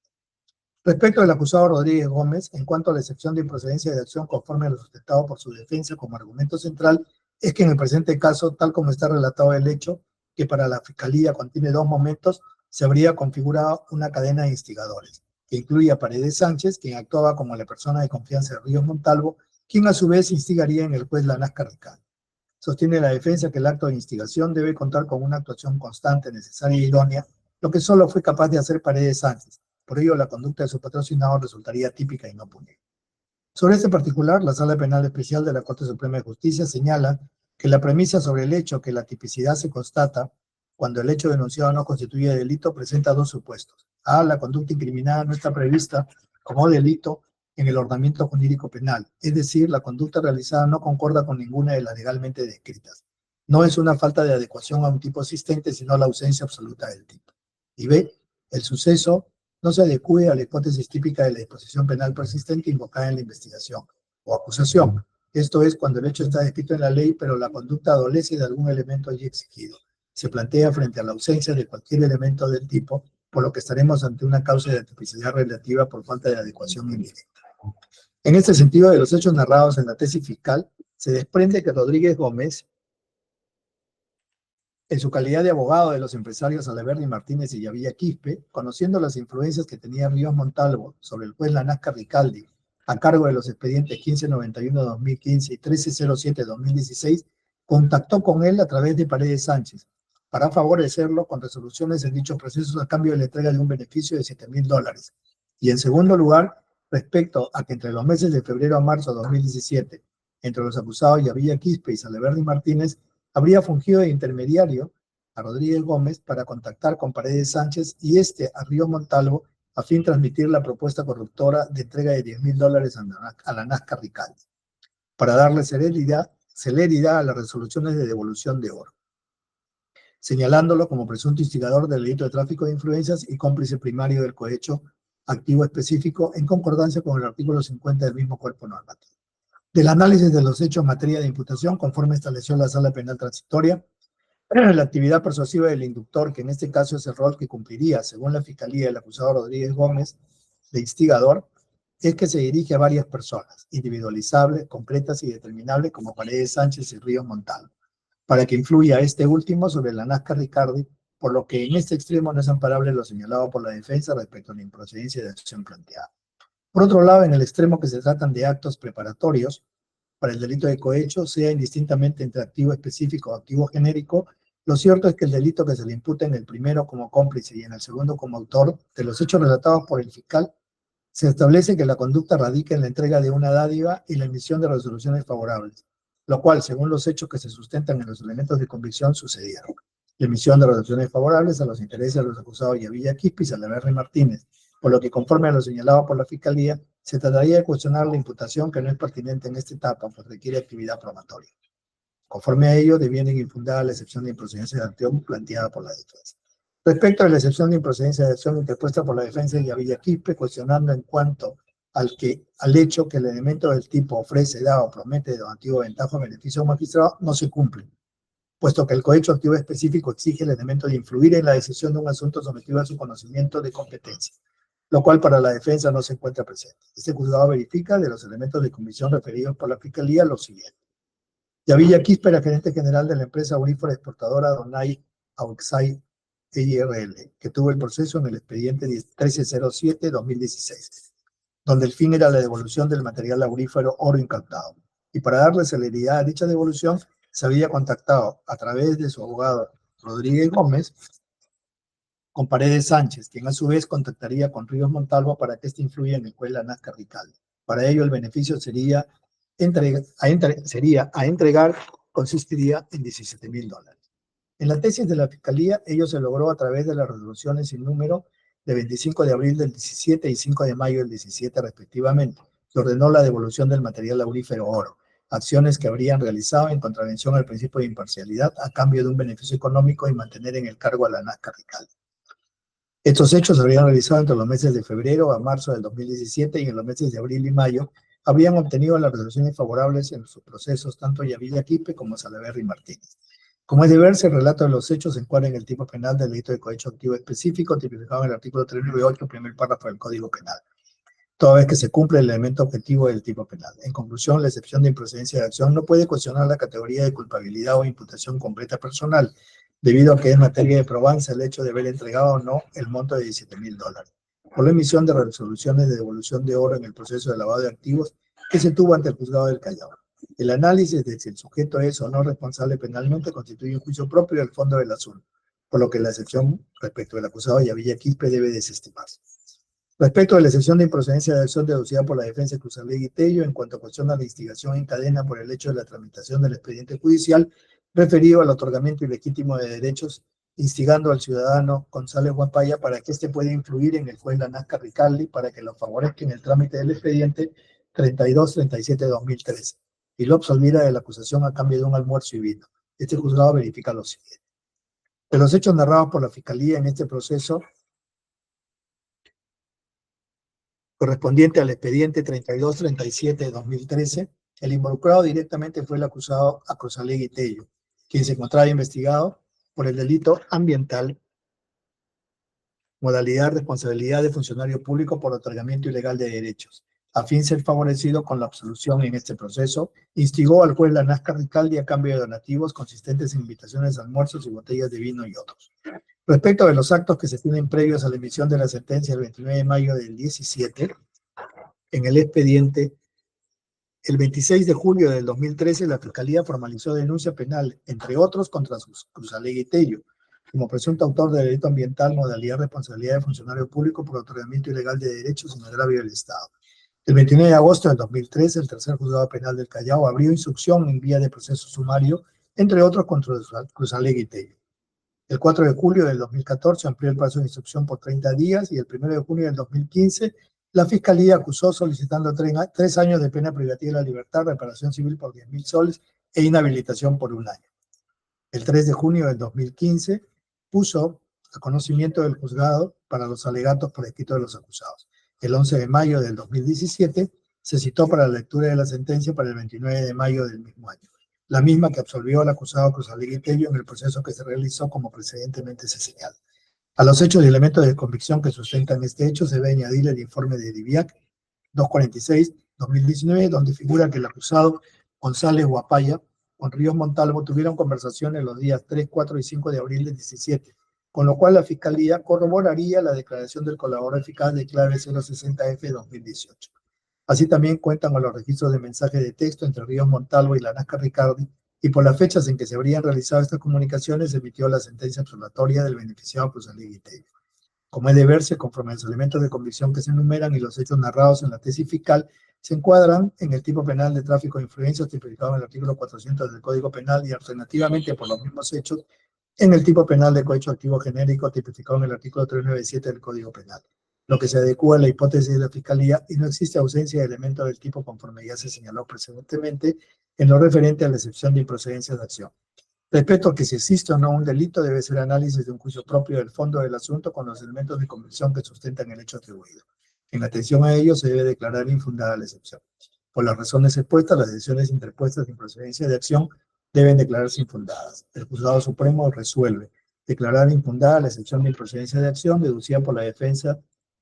Respecto al acusado Rodríguez Gómez, en cuanto a la excepción de improcedencia de acción conforme a lo sustentado por su defensa como argumento central, es que en el presente caso, tal como está relatado el hecho, que para la Fiscalía contiene dos momentos, se habría configurado una cadena de instigadores, que incluye a Paredes Sánchez, quien actuaba como la persona de confianza de Ríos Montalvo, quien a su vez instigaría en el juez Lanasca Rical. Sostiene la defensa que el acto de instigación debe contar con una actuación constante, necesaria e idónea, lo que solo fue capaz de hacer Paredes Sánchez. Por ello, la conducta de su patrocinador resultaría típica y no punible. Sobre este particular, la Sala Penal Especial de la Corte Suprema de Justicia señala que la premisa sobre el hecho que la tipicidad se constata cuando el hecho denunciado no constituye delito, presenta dos supuestos. A, la conducta incriminada no está prevista como delito en el ordenamiento jurídico penal, es decir, la conducta realizada no concorda con ninguna de las legalmente descritas. No es una falta de adecuación a un tipo existente, sino la ausencia absoluta del tipo. Y B, el suceso no se adecue a la hipótesis típica de la disposición penal persistente invocada en la investigación o acusación. Esto es cuando el hecho está descrito en la ley, pero la conducta adolece de algún elemento allí exigido. Se plantea frente a la ausencia de cualquier elemento del tipo, por lo que estaremos ante una causa de tipicidad relativa por falta de adecuación indirecta. En este sentido, de los hechos narrados en la tesis fiscal, se desprende que Rodríguez Gómez, en su calidad de abogado de los empresarios Salaverry Martínez y Yavilla Quispe, conociendo las influencias que tenía Ríos Montalvo sobre el juez Lanasca Ricaldi, a cargo de los expedientes 1591-2015 y 1307-2016, contactó con él a través de Paredes Sánchez, para favorecerlo con resoluciones en dichos procesos a cambio de la entrega de un beneficio de $7,000. Y en segundo lugar, respecto a que entre los meses de febrero a marzo de 2017, entre los acusados Yavilla Quispe y Salaverry Martínez, habría fungido de intermediario a Rodríguez Gómez para contactar con Paredes Sánchez y a Ríos Montalvo a fin de transmitir la propuesta corruptora de entrega de $10,000 a la Nazca Ricaldi, para darle celeridad a las resoluciones de devolución de oro, señalándolo como presunto instigador del delito de tráfico de influencias y cómplice primario del cohecho activo específico en concordancia con el artículo 50 del mismo cuerpo normativo. Del análisis de los hechos en materia de imputación, conforme estableció la Sala Penal Transitoria, la actividad persuasiva del inductor, que en este caso es el rol que cumpliría, según la Fiscalía, el acusado Rodríguez Gómez, de instigador, es que se dirige a varias personas, individualizables, concretas y determinables como Paredes Sánchez y Ríos Montalvo, para que influya este último sobre la Nazca Ricaldi, por lo que en este extremo no es amparable lo señalado por la defensa respecto a la improcedencia de acción planteada. Por otro lado, en el extremo que se tratan de actos preparatorios para el delito de cohecho, sea indistintamente entre activo específico o activo genérico, lo cierto es que el delito que se le imputa en el primero como cómplice y en el segundo como autor de los hechos relatados por el fiscal, se establece que la conducta radica en la entrega de una dádiva y la emisión de resoluciones favorables, lo cual, según los hechos que se sustentan en los elementos de convicción, sucedieron. La emisión de resoluciones favorables a los intereses de los acusados Yavilla Quispe y Salaverry Martínez, por lo que, conforme a lo señalado por la Fiscalía, se trataría de cuestionar la imputación que no es pertinente en esta etapa, pues requiere actividad probatoria. Conforme a ello, deviene infundada la excepción de improcedencia de acción planteada por la defensa. Respecto a la excepción de improcedencia de acción interpuesta por la defensa de Yavilla Quispe, cuestionando en cuanto al hecho que el elemento del tipo ofrece, da o promete donativo, ventaja o beneficio a un magistrado, no se cumple, puesto que el cohecho activo específico exige el elemento de influir en la decisión de un asunto sometido a su conocimiento de competencia, lo cual para la defensa no se encuentra presente. Este juzgado verifica de los elementos de convicción referidos por la Fiscalía lo siguiente. Yavilla Quispe era gerente general de la empresa aurífera exportadora Donay Auxay IRL, que tuvo el proceso en el expediente 1307-2016, donde el fin era la devolución del material aurífero oro incautado. Y para darle celeridad a dicha devolución, se había contactado a través de su abogado Rodríguez Gómez con Paredes Sánchez, quien a su vez contactaría con Ríos Montalvo para que éste influya en el juez Lanasca Ricaldi. Para ello, el beneficio consistiría en $17,000. En la tesis de la Fiscalía, ello se logró a través de las resoluciones sin número de 25 de abril del 17 y 5 de mayo del 17 respectivamente, que ordenó la devolución del material aurífero oro, acciones que habrían realizado en contravención al principio de imparcialidad a cambio de un beneficio económico y mantener en el cargo a la Lanasca Ricaldi. Estos hechos se habrían realizado entre los meses de febrero a marzo del 2017 y en los meses de abril y mayo habrían obtenido las resoluciones favorables en sus procesos tanto Yavilla Quispe como Salaverry Martínez. Como es de verse, el relato de los hechos se encuadra en el tipo penal del delito de cohecho activo específico tipificado en el artículo 398, primer párrafo del Código Penal, toda vez que se cumple el elemento objetivo del tipo penal. En conclusión, la excepción de improcedencia de acción no puede cuestionar la categoría de culpabilidad o imputación completa personal, debido a que es materia de probanza el hecho de haber entregado o no el monto de $17,000, por la emisión de resoluciones de devolución de oro en el proceso de lavado de activos que se tuvo ante el juzgado del Callao. El análisis de si el sujeto es o no responsable penalmente constituye un juicio propio del fondo del asunto, por lo que la excepción respecto del acusado Yavilla Quispe debe desestimarse. Respecto de la excepción de improcedencia de acción deducida por la defensa Cruzallegui Tello, en cuanto a cuestión de la instigación en cadena por el hecho de la tramitación del expediente judicial referido al otorgamiento ilegítimo de derechos instigando al ciudadano González Guapaya para que éste pueda influir en el juez Lanasca Ricaldi para que lo favorezca en el trámite del expediente 3237-2013 y lo absolviera de la acusación a cambio de un almuerzo y vino. Este juzgado verifica lo siguiente. De los hechos narrados por la Fiscalía en este proceso, correspondiente al expediente 3237-2013, el involucrado directamente fue el acusado Acrosalegui Tello, quien se encontraba investigado por el delito ambiental, modalidad de responsabilidad de funcionario público por otorgamiento ilegal de derechos. A fin de ser favorecido con la absolución en este proceso, instigó al juez Lanasca Ricaldi a cambio de donativos consistentes en invitaciones a almuerzos y botellas de vino y otros. Respecto de los actos que se tienen previos a la emisión de la sentencia el 29 de mayo del 17, en el expediente, el 26 de julio del 2013, la Fiscalía formalizó denuncia penal, entre otros, contra Acrosalegui Tello, como presunto autor de delito ambiental, modalidad de responsabilidad de funcionario público por otorgamiento ilegal de derechos en agravio del Estado. El 29 de agosto del 2013, el tercer juzgado penal del Callao abrió instrucción en vía de proceso sumario, entre otros, contra Acrosalegui Tello. El 4 de julio del 2014 amplió el plazo de instrucción por 30 días y el 1 de junio del 2015 la Fiscalía acusó solicitando 3 años de pena privativa de la libertad, reparación civil por 10.000 soles e inhabilitación por 1 año. El 3 de junio del 2015 puso a conocimiento del juzgado para los alegatos por escrito de los acusados. El 11 de mayo del 2017 se citó para la lectura de la sentencia para el 29 de mayo del mismo año, la misma que absolvió al acusado Acrosalegui Tello en el proceso que se realizó como precedentemente se señala. A los hechos y elementos de convicción que sustentan este hecho se debe añadir el informe de DIVIAC 246-2019, donde figura que el acusado González Guapaya con Ríos Montalvo tuvieron conversaciones los días 3, 4 y 5 de abril del 17, con lo cual la Fiscalía corroboraría la declaración del colaborador eficaz de clave 060F-2018. Así también cuentan con los registros de mensaje de texto entre Ríos Montalvo y Lanasca Ricaldi, y por las fechas en que se habrían realizado estas comunicaciones se emitió la sentencia absolutoria del beneficiado Acrosalegui Tello. Como es de verse, conforme a los elementos de convicción que se enumeran y los hechos narrados en la tesis fiscal, se encuadran en el tipo penal de tráfico de influencias tipificado en el artículo 400 del Código Penal y alternativamente por los mismos hechos en el tipo penal de cohecho activo genérico tipificado en el artículo 397 del Código Penal, lo que se adecua a la hipótesis de la Fiscalía y no existe ausencia de elementos del tipo conforme ya se señaló precedentemente en lo referente a la excepción de improcedencia de acción. Respecto a que si existe o no un delito, debe ser análisis de un juicio propio del fondo del asunto con los elementos de convicción que sustentan el hecho atribuido. En atención a ello, se debe declarar infundada la excepción. Por las razones expuestas, las decisiones interpuestas de improcedencia de acción deben declararse infundadas. El Juzgado Supremo resuelve declarar infundada la excepción de improcedencia de acción deducida por la defensa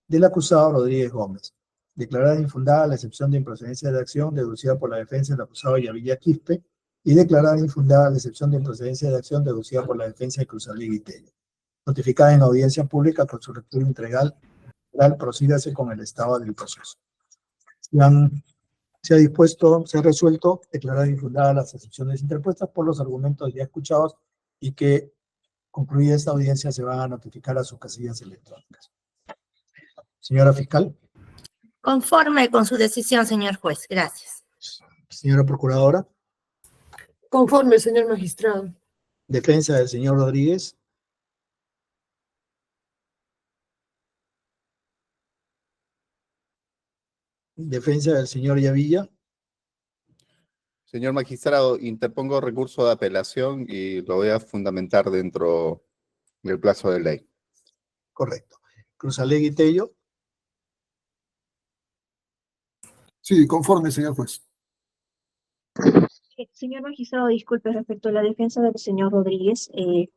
del acusado Rodríguez Gómez. Declarar infundada la excepción de improcedencia de acción deducida por la defensa del acusado Yavilla Quispe y declarar infundada la excepción de improcedencia de acción deducida por la defensa de Acrosalegui Tello. Notificada en audiencia pública con su lectura integral, procídase con el estado del proceso. Se ha resuelto declarar infundadas las excepciones interpuestas por los argumentos ya escuchados y que, concluida esta audiencia, se van a notificar a sus casillas electrónicas. Señora fiscal. Conforme con su decisión, señor juez. Gracias. Señora procuradora. Conforme, señor magistrado. Defensa del señor Rodríguez. Defensa del señor Yavilla. Señor magistrado, interpongo recurso de apelación y lo voy a fundamentar dentro del plazo de ley. Correcto. Acrosalegui Tello. Sí, conforme, señor juez. Señor magistrado, disculpe, respecto a la defensa del señor Rodríguez,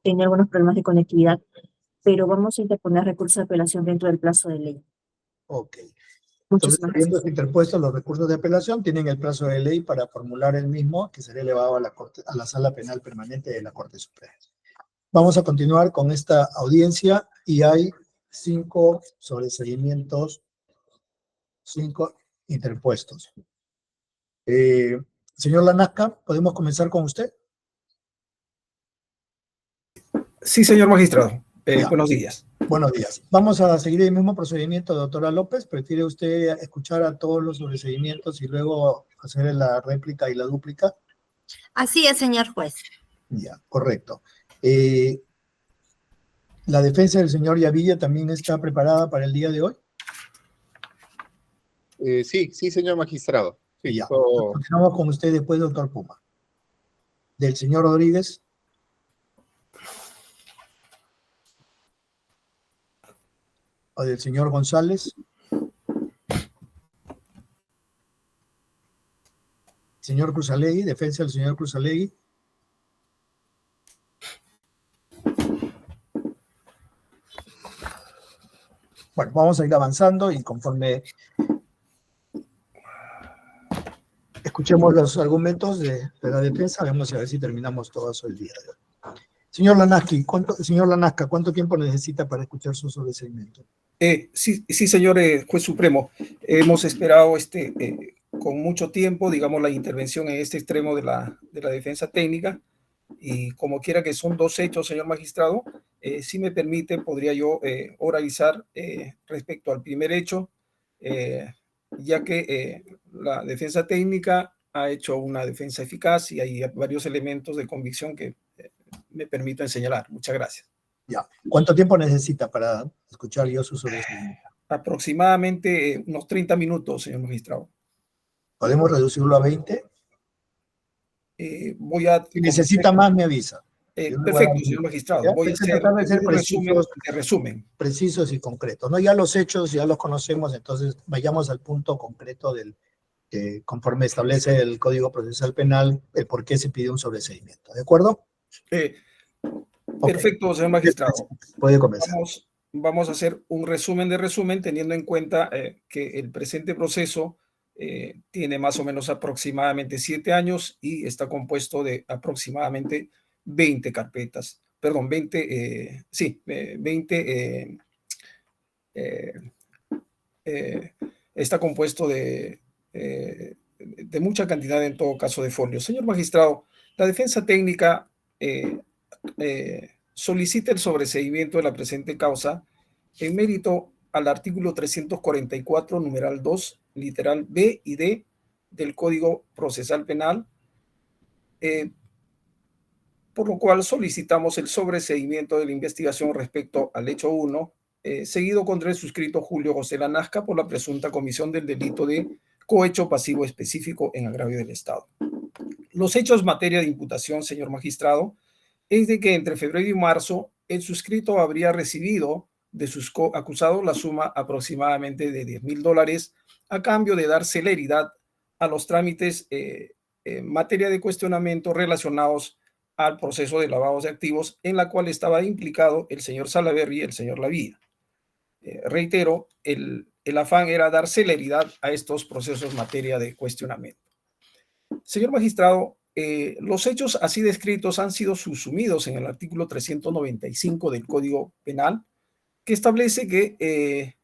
tenía algunos problemas de conectividad, pero vamos a interponer recurso de apelación dentro del plazo de ley. Ok. Muchas Entonces, gracias. habiendo interpuesto los recursos de apelación, tienen el plazo de ley para formular el mismo, que será elevado a la Sala Penal Permanente de la Corte Suprema. Vamos a continuar con esta audiencia y hay 5 sobreseimientos, 5 interpuestos. Señor Lanasca, ¿podemos comenzar con usted? Sí, señor magistrado. Buenos días. Buenos días. Vamos a seguir el mismo procedimiento, doctora López. ¿Prefiere usted escuchar a todos los sobreseimientos y luego hacer la réplica y la dúplica? Así es, señor juez. Ya, correcto. ¿La defensa del señor Yavilla también está preparada para el día de hoy? Sí, señor magistrado. Sí, Ya. todo- Continuamos con usted después, doctor Puma. Del señor Rodríguez. O del señor González. Señor Cruzalegui, defensa del señor Cruzalegui. Bueno, vamos a ir avanzando y conforme escuchemos los argumentos de la defensa, vamos a ver si terminamos todos el día de hoy. Señor Lanasca, ¿cuánto tiempo necesita para escuchar su sobreseimiento? Sí, señor juez supremo. Hemos esperado con mucho tiempo, digamos, la intervención en este extremo de la defensa técnica. Y como quiera que son dos hechos, señor magistrado, si me permite, podría yo oralizar respecto al primer hecho, ya que la defensa técnica ha hecho una defensa eficaz y hay varios elementos de convicción que me permito señalar. Muchas gracias. Ya. ¿Cuánto tiempo necesita para escuchar yo su sobreseimiento? Aproximadamente unos 30 minutos, señor magistrado. ¿Podemos reducirlo a 20? Voy a... Si necesita más, me avisa. Perfecto, señor magistrado. Voy a hacer un resumen. Precisos y concretos. No, ya los hechos ya los conocemos, entonces vayamos al punto concreto del conforme establece el Código Procesal Penal, el por qué se pide un sobreseimiento. ¿De acuerdo? Perfecto, señor magistrado. Puede comenzar. Vamos a hacer un resumen de resumen, teniendo en cuenta que el presente proceso tiene más o menos aproximadamente 7 años y está compuesto de aproximadamente 20 carpetas. Perdón, 20, está compuesto de mucha cantidad, en todo caso, de folios. Señor magistrado, la defensa técnica solicita el sobreseimiento de la presente causa en mérito al artículo 344, numeral 2, literal B y D del Código Procesal Penal, por lo cual solicitamos el sobreseimiento de la investigación respecto al hecho 1, seguido contra el suscrito Julio José Lanasca por la presunta comisión del delito de cohecho pasivo específico en agravio del Estado. Los hechos materia de imputación, señor magistrado, es de que entre febrero y marzo el suscrito habría recibido de sus coacusados la suma aproximadamente de $10,000 a cambio de dar celeridad a los trámites en materia de cuestionamiento relacionados al proceso de lavado de activos en la cual estaba implicado el señor Salaverry y el señor Lavilla. Reitero, el afán era dar celeridad a estos procesos en materia de cuestionamiento. Señor magistrado, los hechos así descritos han sido subsumidos en el artículo 395 del Código Penal, que establece que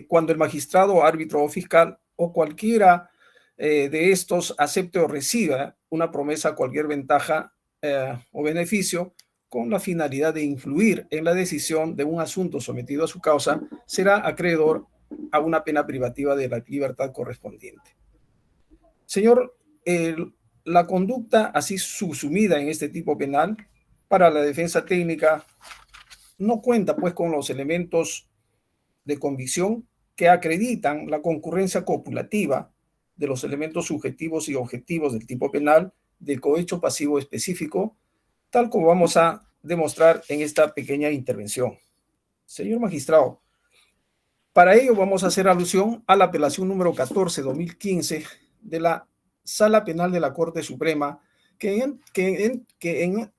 cuando el magistrado, árbitro o fiscal o cualquiera de estos acepte o reciba una promesa, cualquier ventaja o beneficio, con la finalidad de influir en la decisión de un asunto sometido a su causa, será acreedor a una pena privativa de la libertad correspondiente. Señor, la conducta así subsumida en este tipo penal para la defensa técnica no cuenta pues con los elementos de convicción que acreditan la concurrencia copulativa de los elementos subjetivos y objetivos del tipo penal de cohecho pasivo específico, tal como vamos a demostrar en esta pequeña intervención. Señor magistrado, para ello vamos a hacer alusión a la apelación número 14/2015 de la Sala Penal de la Corte Suprema, que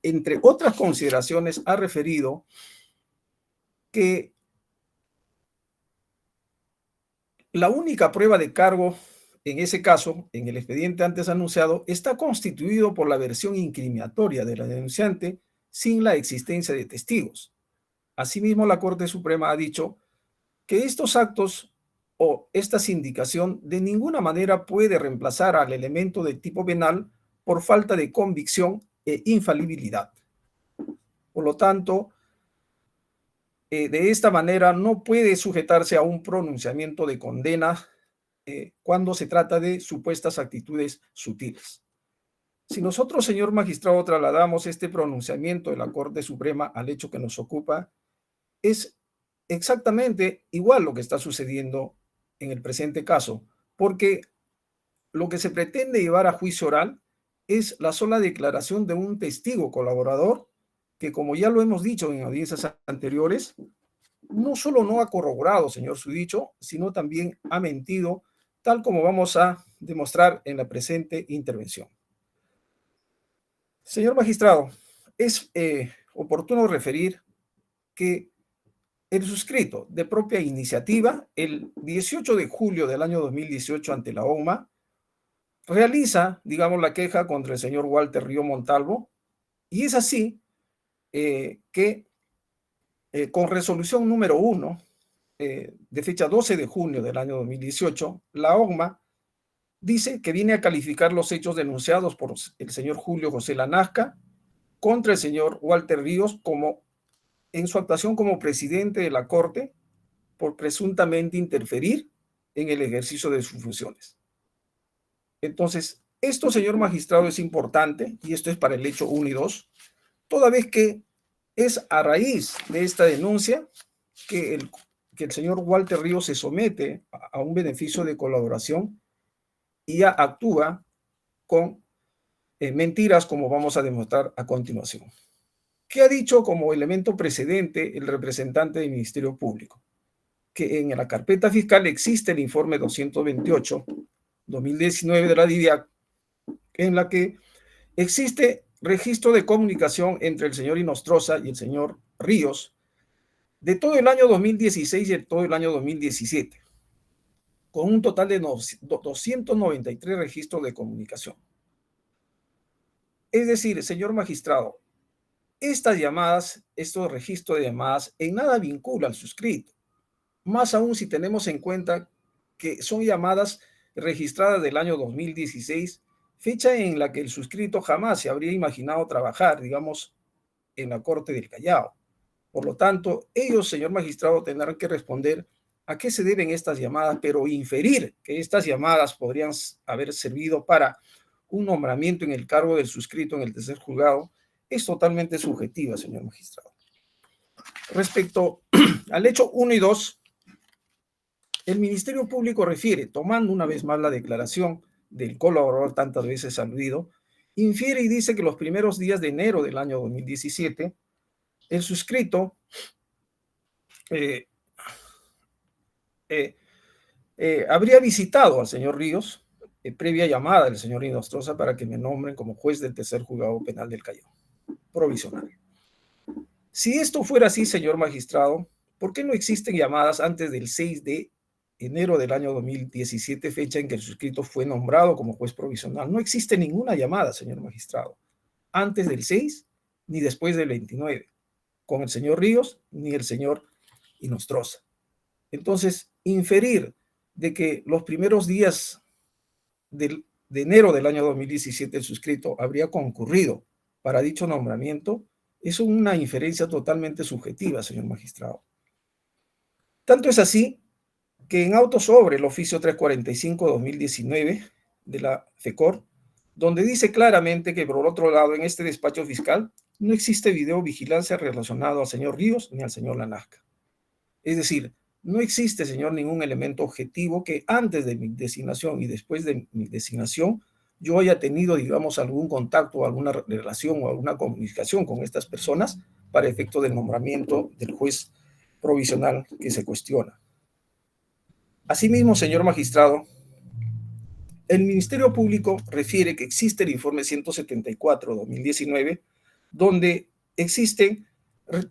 entre otras consideraciones ha referido que la única prueba de cargo en ese caso, en el expediente antes anunciado, está constituido por la versión incriminatoria de la denunciante sin la existencia de testigos. Asimismo, la Corte Suprema ha dicho que estos actos o esta sindicación de ninguna manera puede reemplazar al elemento del tipo penal por falta de convicción e infalibilidad. Por lo tanto, de esta manera no puede sujetarse a un pronunciamiento de condena cuando se trata de supuestas actitudes sutiles. Si nosotros, señor magistrado, trasladamos este pronunciamiento de la Corte Suprema al hecho que nos ocupa, es exactamente igual lo que está sucediendo en el presente caso, porque lo que se pretende llevar a juicio oral es la sola declaración de un testigo colaborador que, como ya lo hemos dicho en audiencias anteriores, no solo no ha corroborado, señor, su dicho, sino también ha mentido, tal como vamos a demostrar en la presente intervención. Señor magistrado, es oportuno referir que el suscrito de propia iniciativa, el 18 de julio del año 2018 ante la OMA, realiza, digamos, la queja contra el señor Walter Río Montalvo, y es así que con resolución número 1, de fecha 12 de junio del año 2018, la OMA dice que viene a calificar los hechos denunciados por el señor Julio José Lanasca contra el señor Walter Ríos como en su actuación como presidente de la Corte por presuntamente interferir en el ejercicio de sus funciones. Entonces, esto, señor magistrado, es importante, y esto es para el hecho 1 y 2, toda vez que es a raíz de esta denuncia que el señor Walter Ríos se somete a un beneficio de colaboración y ya actúa con mentiras, como vamos a demostrar a continuación. ¿Qué ha dicho como elemento precedente el representante del Ministerio Público? Que en la carpeta fiscal existe el informe 228-2019 de la DIVIAC, en la que existe registro de comunicación entre el señor Inostroza y el señor Ríos de todo el año 2016 y de todo el año 2017, con un total de 293 registros de comunicación. Es decir, señor magistrado, estas llamadas, estos registros de llamadas, en nada vincula al suscrito, más aún si tenemos en cuenta que son llamadas registradas del año 2016, fecha en la que el suscrito jamás se habría imaginado trabajar, digamos, en la Corte del Callao. Por lo tanto, ellos, señor magistrado, tendrán que responder a qué se deben estas llamadas, pero inferir que estas llamadas podrían haber servido para un nombramiento en el cargo del suscrito en el tercer juzgado es totalmente subjetiva, señor magistrado. Respecto al hecho 1 y 2, el Ministerio Público refiere, tomando una vez más la declaración del colaborador tantas veces aludido, infiere y dice que los primeros días de enero del año 2017, el suscrito habría visitado al señor Ríos, previa llamada del señor Inostroza para que me nombren como juez del tercer juzgado penal del Callao, provisional. Si esto fuera así, señor magistrado, ¿por qué no existen llamadas antes del 6 de enero del año 2017, fecha en que el suscrito fue nombrado como juez provisional? No existe ninguna llamada, señor magistrado, antes del 6 ni después del 29, con el señor Ríos ni el señor Inostroza. Entonces, inferir de que los primeros días de enero del año 2017 el suscrito habría concurrido para dicho nombramiento es una inferencia totalmente subjetiva, señor magistrado. Tanto es así que en auto sobre el oficio 345-2019 de la FECOR, donde dice claramente que por otro lado en este despacho fiscal no existe videovigilancia relacionado al señor Ríos ni al señor Lanasca. Es decir, no existe, señor, ningún elemento objetivo que antes de mi designación y después de mi designación yo haya tenido, digamos, algún contacto, alguna relación o alguna comunicación con estas personas para efecto del nombramiento del juez provisional que se cuestiona. Asimismo, señor magistrado, el Ministerio Público refiere que existe el informe 174-2019, donde existen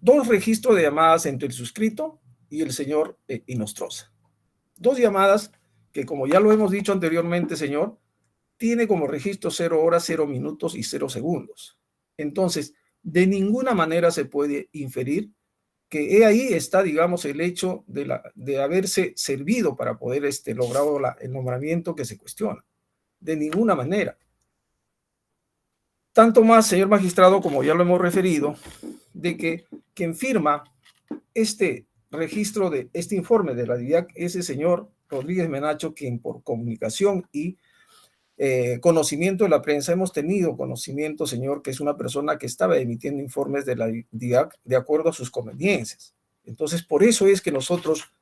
dos registros de llamadas entre el suscrito y el señor Inostroza. Dos llamadas que, como ya lo hemos dicho anteriormente, señor, tiene como registro 0 horas, 0 minutos y 0 segundos. Entonces, de ninguna manera se puede inferir que ahí está, digamos, el hecho de haberse servido para poder lograr el nombramiento que se cuestiona. De ninguna manera. Tanto más, señor magistrado, como ya lo hemos referido, de que quien firma este registro de este informe de la DIVIAC es el señor Rodríguez Menacho, quien por comunicación y conocimiento de la prensa, hemos tenido conocimiento, señor, que es una persona que estaba emitiendo informes de la DIAC de acuerdo a sus conveniencias. Entonces, por eso es que nosotros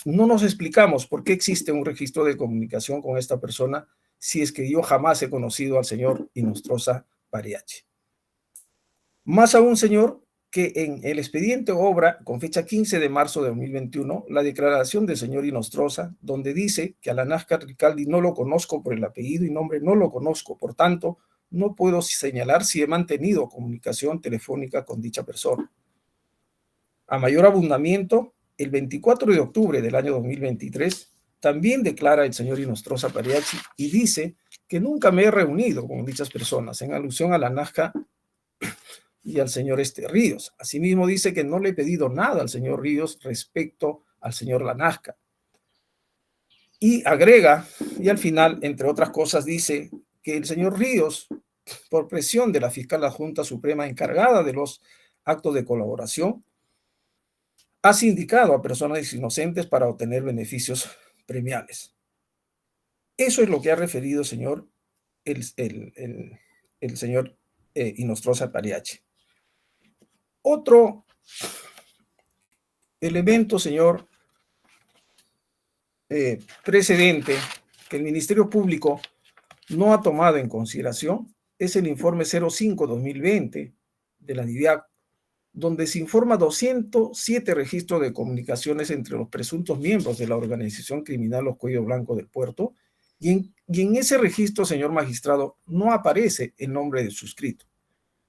no nos explicamos por qué existe un registro de comunicación con esta persona si es que yo jamás he conocido al señor Inostroza Pariachi. Más aún, señor, que en el expediente obra, con fecha 15 de marzo de 2021, la declaración del señor Inostroza, donde dice que a la Nazca Ricaldi no lo conozco por el apellido y nombre, no lo conozco, por tanto, no puedo señalar si he mantenido comunicación telefónica con dicha persona. A mayor abundamiento, el 24 de octubre del año 2023, también declara el señor Inostroza Pariachi y dice que nunca me he reunido con dichas personas, en alusión a la Nazca y al señor Ríos. Asimismo dice que no le he pedido nada al señor Ríos respecto al señor Lanasca. Y agrega, y al final, entre otras cosas, dice que el señor Ríos, por presión de la fiscal adjunta suprema encargada de los actos de colaboración, ha sindicado a personas inocentes para obtener beneficios premiales. Eso es lo que ha referido, señor, el señor Inostroza Pariachi. Otro elemento, señor, precedente que el Ministerio Público no ha tomado en consideración es el informe 05-2020 de la DIVIAC, donde se informa 207 registros de comunicaciones entre los presuntos miembros de la organización criminal Los Cuello Blanco del Puerto, y en ese registro, señor magistrado, no aparece el nombre del suscrito.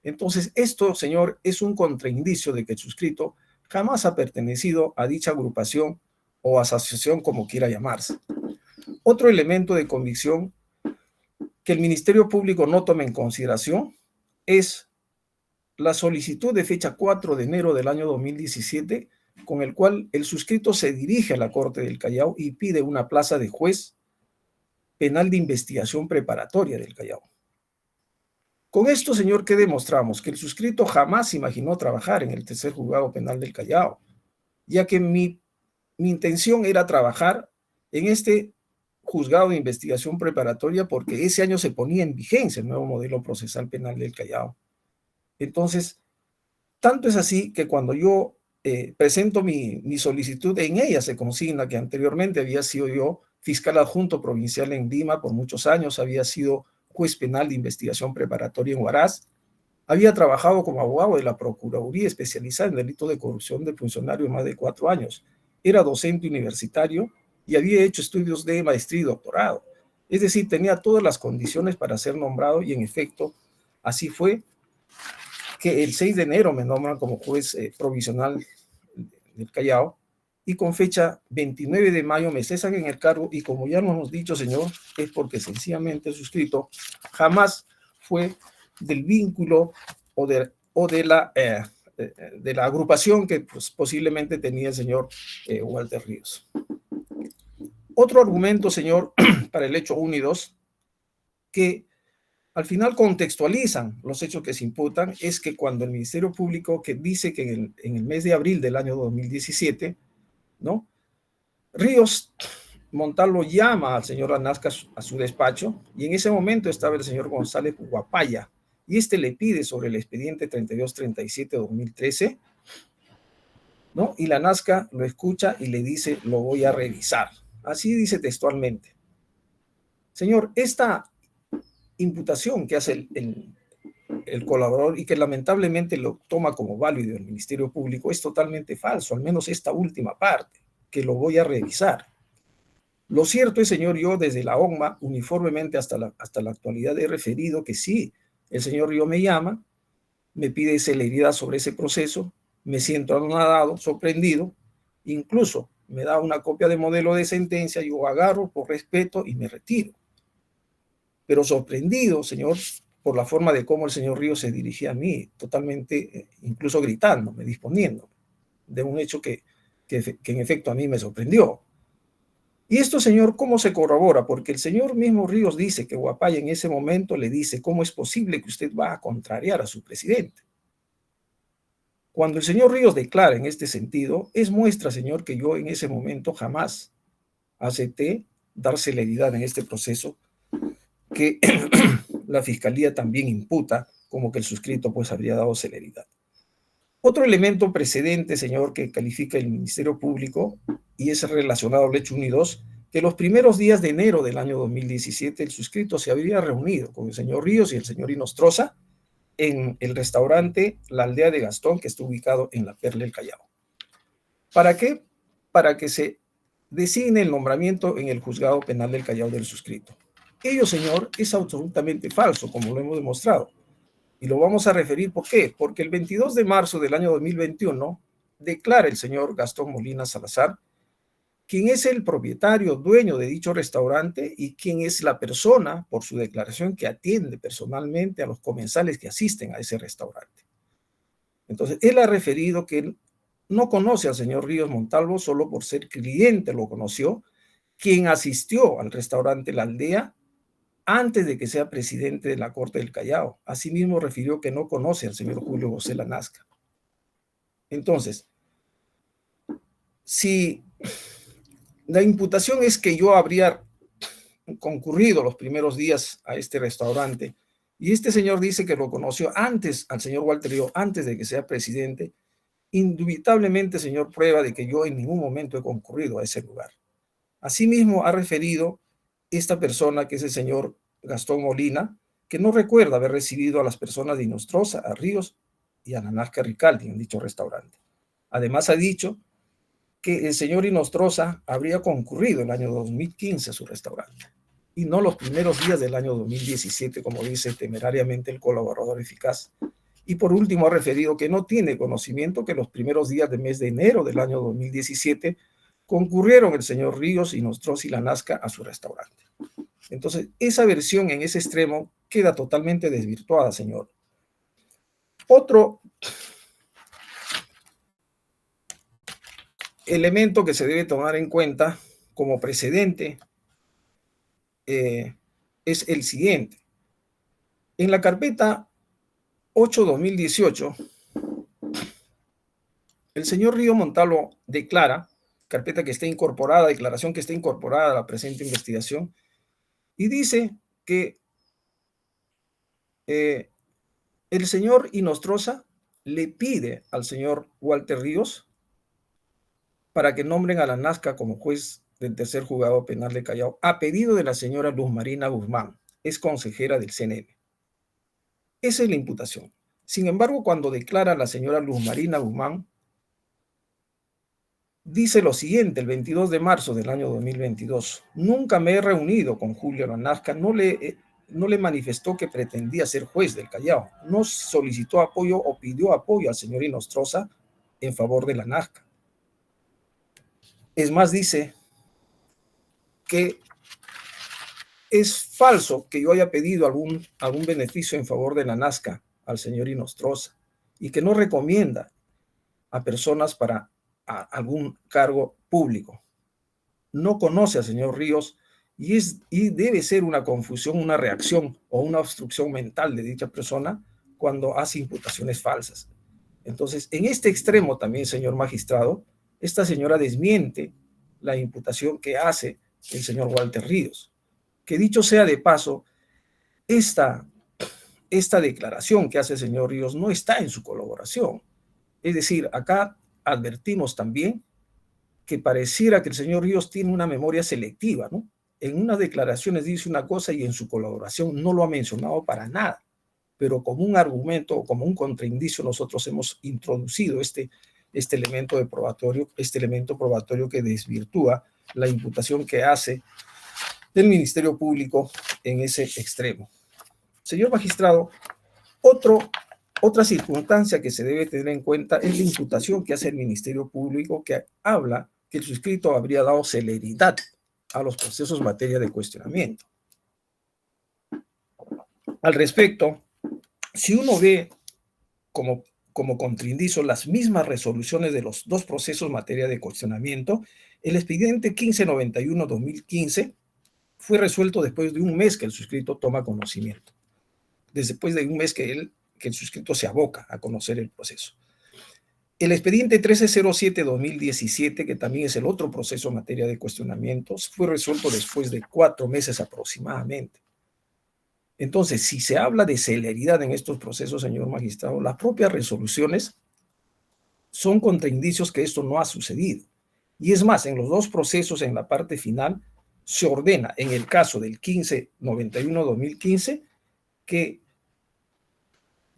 Entonces, esto, señor, es un contraindicio de que el suscrito jamás ha pertenecido a dicha agrupación o asociación, como quiera llamarse. Otro elemento de convicción que el Ministerio Público no toma en consideración es la solicitud de fecha 4 de enero del año 2017, con el cual el suscrito se dirige a la Corte del Callao y pide una plaza de juez penal de investigación preparatoria del Callao. Con esto, señor, ¿qué demostramos? Que el suscrito jamás imaginó trabajar en el tercer juzgado penal del Callao, ya que mi intención era trabajar en este juzgado de investigación preparatoria porque ese año se ponía en vigencia el nuevo modelo procesal penal del Callao. Entonces, tanto es así que cuando yo presento mi solicitud, en ella se consigna que anteriormente había sido yo fiscal adjunto provincial en Lima por muchos años, había sido juez penal de investigación preparatoria en Huaraz, había trabajado como abogado de la Procuraduría especializada en delitos de corrupción de funcionarios más de 4 años, era docente universitario y había hecho estudios de maestría y doctorado. Es decir, tenía todas las condiciones para ser nombrado y en efecto así fue que el 6 de enero me nombran como juez provisional del Callao y con fecha 29 de mayo me cesan en el cargo y como ya nos hemos dicho, señor, es porque sencillamente el suscrito jamás fue del vínculo o de la agrupación que pues, posiblemente tenía el señor Walter Ríos. Otro argumento, señor, para el hecho 1 y 2, que al final contextualizan los hechos que se imputan, es que cuando el Ministerio Público que dice que en el mes de abril del año 2017, ¿no? Ríos Montalvo llama al señor Lanasca a su despacho y en ese momento estaba el señor González Guapaya y este le pide sobre el expediente 3237-2013, ¿no? Y Lanasca lo escucha y le dice, lo voy a revisar. Así dice textualmente. Señor, esta imputación que hace el colaborador y que lamentablemente lo toma como válido el Ministerio Público es totalmente falso, al menos esta última parte, que lo voy a revisar. Lo cierto es, señor, yo desde la ONMA, uniformemente hasta la actualidad he referido que sí, el señor Río me llama, me pide celeridad sobre ese proceso, me siento anonadado, sorprendido, incluso me da una copia de modelo de sentencia, yo agarro por respeto y me retiro. Pero sorprendido, señor, por la forma de cómo el señor Ríos se dirigía a mí, totalmente, incluso gritándome, disponiéndome, de un hecho que en efecto a mí me sorprendió. Y esto, señor, ¿cómo se corrobora? Porque el señor mismo Ríos dice que Guapaya en ese momento le dice, ¿cómo es posible que usted va a contrariar a su presidente? Cuando el señor Ríos declara en este sentido, es muestra, señor, que yo en ese momento jamás acepté dar celeridad en este proceso, que la Fiscalía también imputa como que el suscrito pues habría dado celeridad. Otro elemento precedente, señor, que califica el Ministerio Público y es relacionado al hecho 1 y 2, que los primeros días de enero del año 2017 el suscrito se habría reunido con el señor Ríos y el señor Inostroza en el restaurante La Aldea de Gastón, que está ubicado en la Perla del Callao. ¿Para qué? Para que se designe el nombramiento en el juzgado penal del Callao del suscrito. Ello, señor, es absolutamente falso, como lo hemos demostrado. Y lo vamos a referir, ¿por qué? Porque el 22 de marzo del año 2021 declara el señor Gastón Molina Salazar quién es el propietario, dueño de dicho restaurante y quién es la persona, por su declaración, que atiende personalmente a los comensales que asisten a ese restaurante. Entonces, él ha referido que él no conoce al señor Ríos Montalvo, solo por ser cliente lo conoció, quien asistió al restaurante La Aldea antes de que sea presidente de la Corte del Callao. Asimismo, refirió que no conoce al señor Julio José Lanasca. Entonces, si la imputación es que yo habría concurrido los primeros días a este restaurante y este señor dice que lo conoció antes al señor Walter Ríos, antes de que sea presidente, indubitablemente, señor, prueba de que yo en ningún momento he concurrido a ese lugar. Asimismo, ha referido esta persona, que es el señor Gastón Molina, que no recuerda haber recibido a las personas de Inostroza, a Ríos y a Lanasca Ricaldi en dicho restaurante. Además, ha dicho que el señor Inostroza habría concurrido el año 2015 a su restaurante y no los primeros días del año 2017, como dice temerariamente el colaborador eficaz. Y por último, ha referido que no tiene conocimiento que los primeros días del mes de enero del año 2017 concurrieron el señor Ríos, Inostroza y Lanasca a su restaurante. Entonces, esa versión en ese extremo queda totalmente desvirtuada, señor. Otro elemento que se debe tomar en cuenta como precedente es el siguiente. En la carpeta 8-2018, el señor Ríos Montalvo declara, carpeta que está incorporada, declaración que está incorporada a la presente investigación, y dice que el señor Inostroza le pide al señor Walter Ríos para que nombren a Lanasca como juez del tercer juzgado penal de Callao, a pedido de la señora Luz Marina Guzmán, es consejera del CNM. Esa es la imputación. Sin embargo, cuando declara la señora Luz Marina Guzmán, dice lo siguiente, el 22 de marzo del año 2022, nunca me he reunido con Julio Lanasca, no le manifestó que pretendía ser juez del Callao, no solicitó apoyo o pidió apoyo al señor Inostroza en favor de Lanasca. Es más, dice que es falso que yo haya pedido algún beneficio en favor de Lanasca al señor Inostroza y que no recomienda a personas para algún cargo público. No conoce al señor Ríos y debe ser una confusión, una reacción o una obstrucción mental de dicha persona cuando hace imputaciones falsas. Entonces, en este extremo también, señor magistrado, esta señora desmiente la imputación que hace el señor Walter Ríos. Que dicho sea de paso, esta declaración que hace el señor Ríos no está en su colaboración. Es decir, acá advertimos también que pareciera que el señor Ríos tiene una memoria selectiva, ¿no? En unas declaraciones dice una cosa y en su colaboración no lo ha mencionado para nada, pero como un argumento o como un contraindicio nosotros hemos introducido este elemento probatorio que desvirtúa la imputación que hace del Ministerio Público en ese extremo. Señor magistrado, otra circunstancia que se debe tener en cuenta es la imputación que hace el Ministerio Público, que habla que el suscrito habría dado celeridad a los procesos en materia de cuestionamiento. Al respecto, si uno ve como contraindicio las mismas resoluciones de los dos procesos en materia de cuestionamiento, el expediente 1591-2015 fue resuelto después de un mes que el suscrito toma conocimiento, después de un mes que el suscrito se aboca a conocer el proceso. El expediente 1307-2017, que también es el otro proceso en materia de cuestionamientos, fue resuelto después de 4 meses aproximadamente. Entonces, si se habla de celeridad en estos procesos, señor magistrado, las propias resoluciones son contraindicios que esto no ha sucedido. Y es más, en los dos procesos, en la parte final, se ordena, en el caso del 1591-2015, que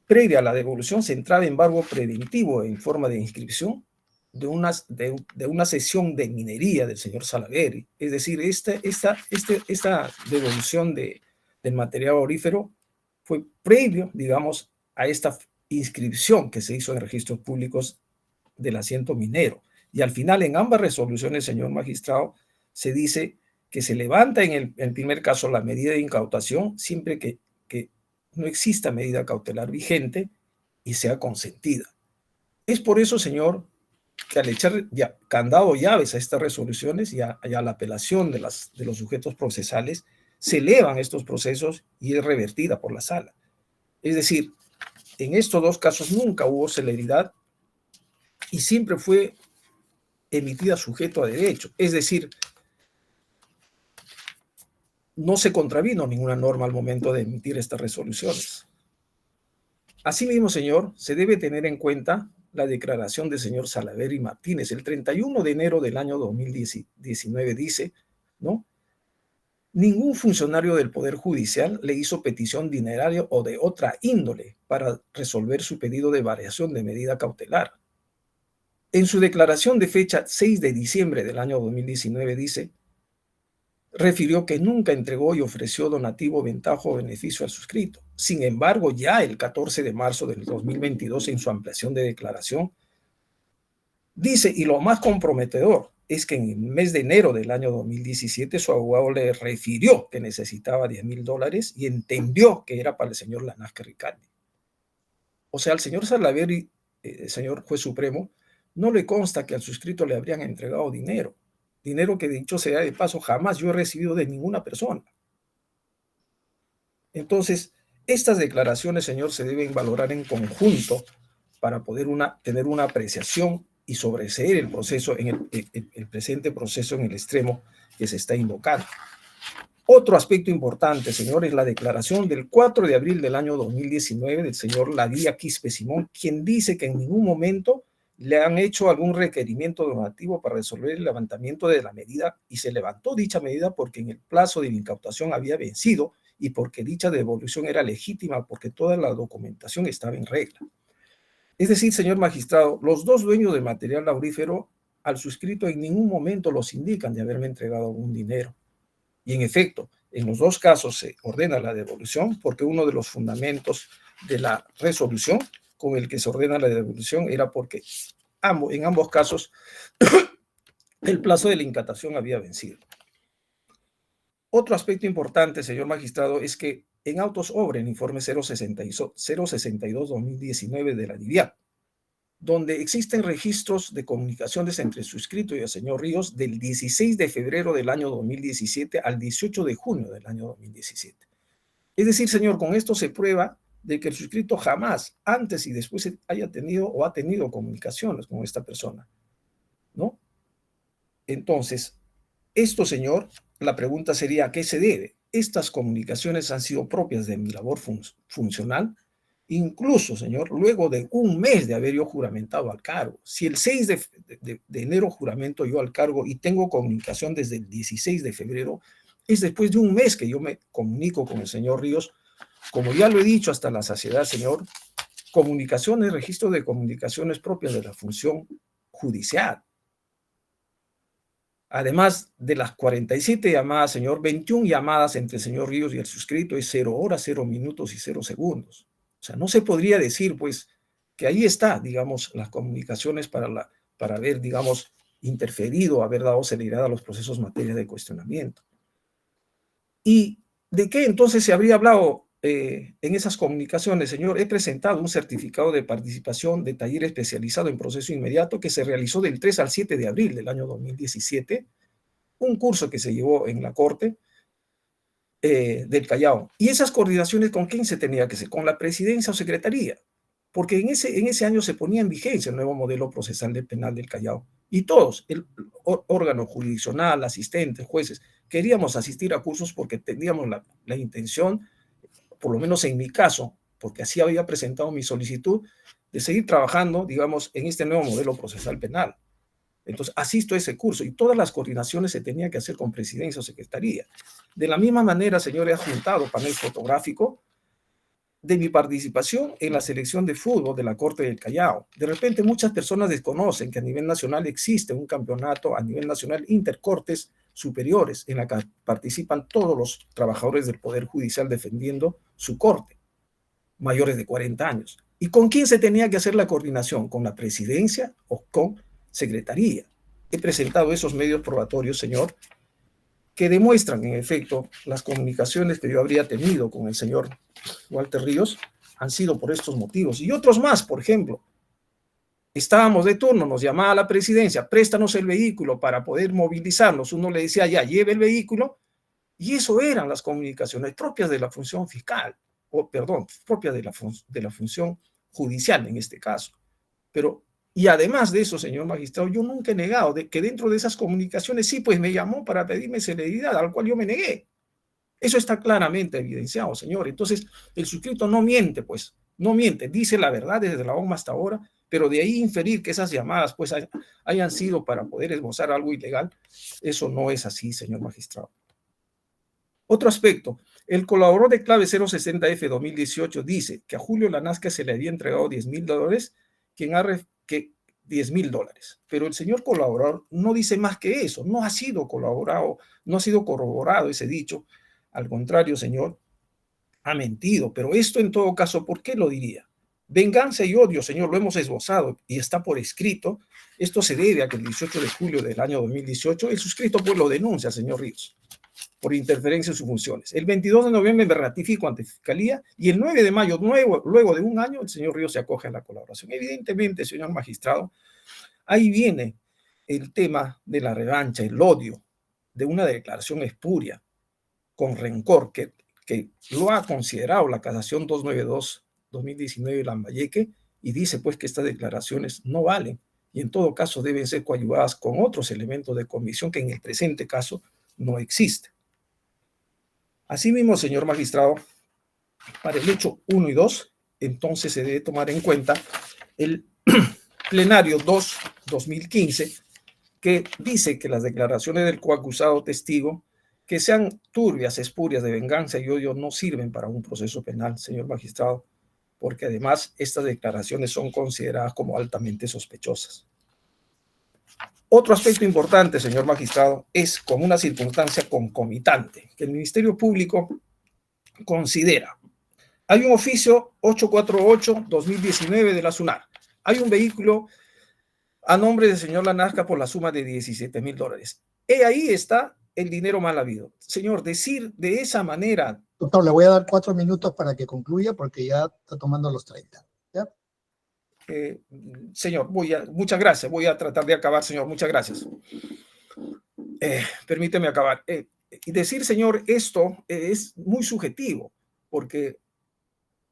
previa a la devolución se entraba embargo preventivo en forma de inscripción de una sesión de minería del señor Salaverry. Es decir, esta devolución del material aurífero fue previo, digamos, a esta inscripción que se hizo en registros públicos del asiento minero. Y al final, en ambas resoluciones, señor magistrado, se dice que se levanta en el primer caso la medida de incautación siempre que no exista medida cautelar vigente y sea consentida. Es por eso, señor, que al echar candado llaves a estas resoluciones y a la apelación de los sujetos procesales, se elevan estos procesos y es revertida por la sala. Es decir, en estos dos casos nunca hubo celeridad y siempre fue emitida sujeto a derecho. Es decir, no se contravino ninguna norma al momento de emitir estas resoluciones. Asimismo, señor, se debe tener en cuenta la declaración del señor Salaverry Martínez. El 31 de enero del año 2019 dice, ¿no? Ningún funcionario del Poder Judicial le hizo petición dineraria o de otra índole para resolver su pedido de variación de medida cautelar. En su declaración de fecha 6 de diciembre del año 2019 dice, refirió que nunca entregó y ofreció donativo, ventaja o beneficio al suscrito. Sin embargo, ya el 14 de marzo del 2022, en su ampliación de declaración, dice, y lo más comprometedor, es que en el mes de enero del año 2017 su abogado le refirió que necesitaba $10,000 y entendió que era para el señor Lanasca Ricaldi. O sea, al señor Salaverry, señor juez supremo, no le consta que al suscrito le habrían entregado dinero. Dinero que, dicho sea de paso, jamás yo he recibido de ninguna persona. Entonces, estas declaraciones, señor, se deben valorar en conjunto para poder tener una apreciación y sobreseer el proceso, el presente proceso en el extremo que se está invocando. Otro aspecto importante, señor, es la declaración del 4 de abril del año 2019 del señor Ladía Quispe Simón, quien dice que en ningún momento le han hecho algún requerimiento donativo para resolver el levantamiento de la medida y se levantó dicha medida porque en el plazo de la incautación había vencido y porque dicha devolución era legítima porque toda la documentación estaba en regla. Es decir, señor magistrado, los dos dueños del material aurífero al suscrito en ningún momento los indican de haberme entregado algún dinero. Y en efecto, en los dos casos se ordena la devolución porque uno de los fundamentos de la resolución con el que se ordena la devolución era porque en ambos casos el plazo de la incautación había vencido. Otro aspecto importante, señor magistrado, es que en autos obra el informe 062-2019 de la DIVIAC, donde existen registros de comunicaciones entre el suscrito y el señor Ríos del 16 de febrero del año 2017 al 18 de junio del año 2017. Es decir, señor, con esto se prueba de que el suscrito jamás, antes y después, haya tenido o ha tenido comunicaciones con esta persona, ¿no? Entonces, esto, señor, la pregunta sería, ¿a qué se debe? Estas comunicaciones han sido propias de mi labor funcional, incluso, señor, luego de un mes de haber yo juramentado al cargo. Si el 6 de enero juramento yo al cargo y tengo comunicación desde el 16 de febrero, es después de un mes que yo me comunico con el señor Ríos. Como ya lo he dicho hasta la saciedad, señor, comunicaciones, registro de comunicaciones propias de la función judicial. Además de las 47 llamadas, señor, 21 llamadas entre el señor Ríos y el suscrito es 0 horas, 0 minutos y 0 segundos. O sea, no se podría decir, pues, que ahí está, digamos, las comunicaciones para haber, digamos, interferido, haber dado celeridad a los procesos en materia de cuestionamiento. ¿Y de qué entonces se habría hablado en esas comunicaciones, señor? He presentado un certificado de participación de taller especializado en proceso inmediato que se realizó del 3 al 7 de abril del año 2017, un curso que se llevó en la Corte del Callao. Y esas coordinaciones, ¿con quién se tenía que hacer? Con la presidencia o secretaría, porque en ese año se ponía en vigencia el nuevo modelo procesal del penal del Callao. Y todos, el órgano jurisdiccional, asistentes, jueces, queríamos asistir a cursos porque teníamos la intención, por lo menos en mi caso, porque así había presentado mi solicitud, de seguir trabajando, digamos, en este nuevo modelo procesal penal. Entonces, asisto a ese curso y todas las coordinaciones se tenían que hacer con presidencia o secretaría. De la misma manera, señor, he adjuntado panel fotográfico de mi participación en la selección de fútbol de la Corte del Callao. De repente, muchas personas desconocen que a nivel nacional existe un campeonato a nivel nacional intercortes superiores en la que participan todos los trabajadores del Poder Judicial defendiendo su corte, mayores de 40 años. ¿Y con quién se tenía que hacer la coordinación? ¿Con la presidencia o con secretaría? He presentado esos medios probatorios, señor, que demuestran, en efecto, las comunicaciones que yo habría tenido con el señor Walter Ríos han sido por estos motivos. Y otros más, por ejemplo, estábamos de turno, nos llamaba la presidencia, préstanos el vehículo para poder movilizarnos. Uno le decía, ya, lleve el vehículo. Y eso eran las comunicaciones propias de la función fiscal, o perdón, propias de la función judicial en este caso. Pero, y además de eso, señor magistrado, yo nunca he negado que dentro de esas comunicaciones sí, pues me llamó para pedirme celeridad, al cual yo me negué. Eso está claramente evidenciado, señor. Entonces, el suscrito no miente, pues, no miente, dice la verdad desde la OMA hasta ahora, pero de ahí inferir que esas llamadas, pues, hayan sido para poder esbozar algo ilegal, eso no es así, señor magistrado. Otro aspecto, el colaborador de clave 060F 2018 dice que a Julio Lanasca se le había entregado $10,000, que $10,000, pero el señor colaborador no dice más que eso, no ha sido colaborado, no ha sido corroborado ese dicho. Al contrario, señor, ha mentido. Pero esto en todo caso, ¿por qué lo diría? Venganza y odio, señor, lo hemos esbozado y está por escrito. Esto se debe a que el 18 de julio del año 2018 el suscrito pues lo denuncia al señor Ríos por interferencia en sus funciones. El 22 de noviembre me ratifico ante Fiscalía y el 9 de mayo, luego de un año, el señor Ríos se acoge a la colaboración. Evidentemente, señor magistrado, ahí viene el tema de la revancha, el odio de una declaración espuria, con rencor, que lo ha considerado la casación 292-2019 de Lambayeque, y dice pues que estas declaraciones no valen y en todo caso deben ser coadyuvadas con otros elementos de comisión que en el presente caso no existen. Asimismo, señor magistrado, para el hecho 1 y 2, entonces se debe tomar en cuenta el plenario 2-2015, que dice que las declaraciones del coacusado testigo que sean turbias, espurias, de venganza y odio no sirven para un proceso penal, señor magistrado, porque además estas declaraciones son consideradas como altamente sospechosas. Otro aspecto importante, señor magistrado, es con una circunstancia concomitante que el Ministerio Público considera. Hay un oficio 848-2019 de la SUNAR. Hay un vehículo a nombre del señor Lanasca por la suma de $17,000. Ahí está el dinero mal habido. Señor, decir de esa manera... Doctor, le voy a dar 4 minutos para que concluya porque ya está tomando los 30. ¿Ya? Señor, muchas gracias. Voy a tratar de acabar, señor. Muchas gracias. Permíteme acabar. Y decir, señor, esto es muy subjetivo, porque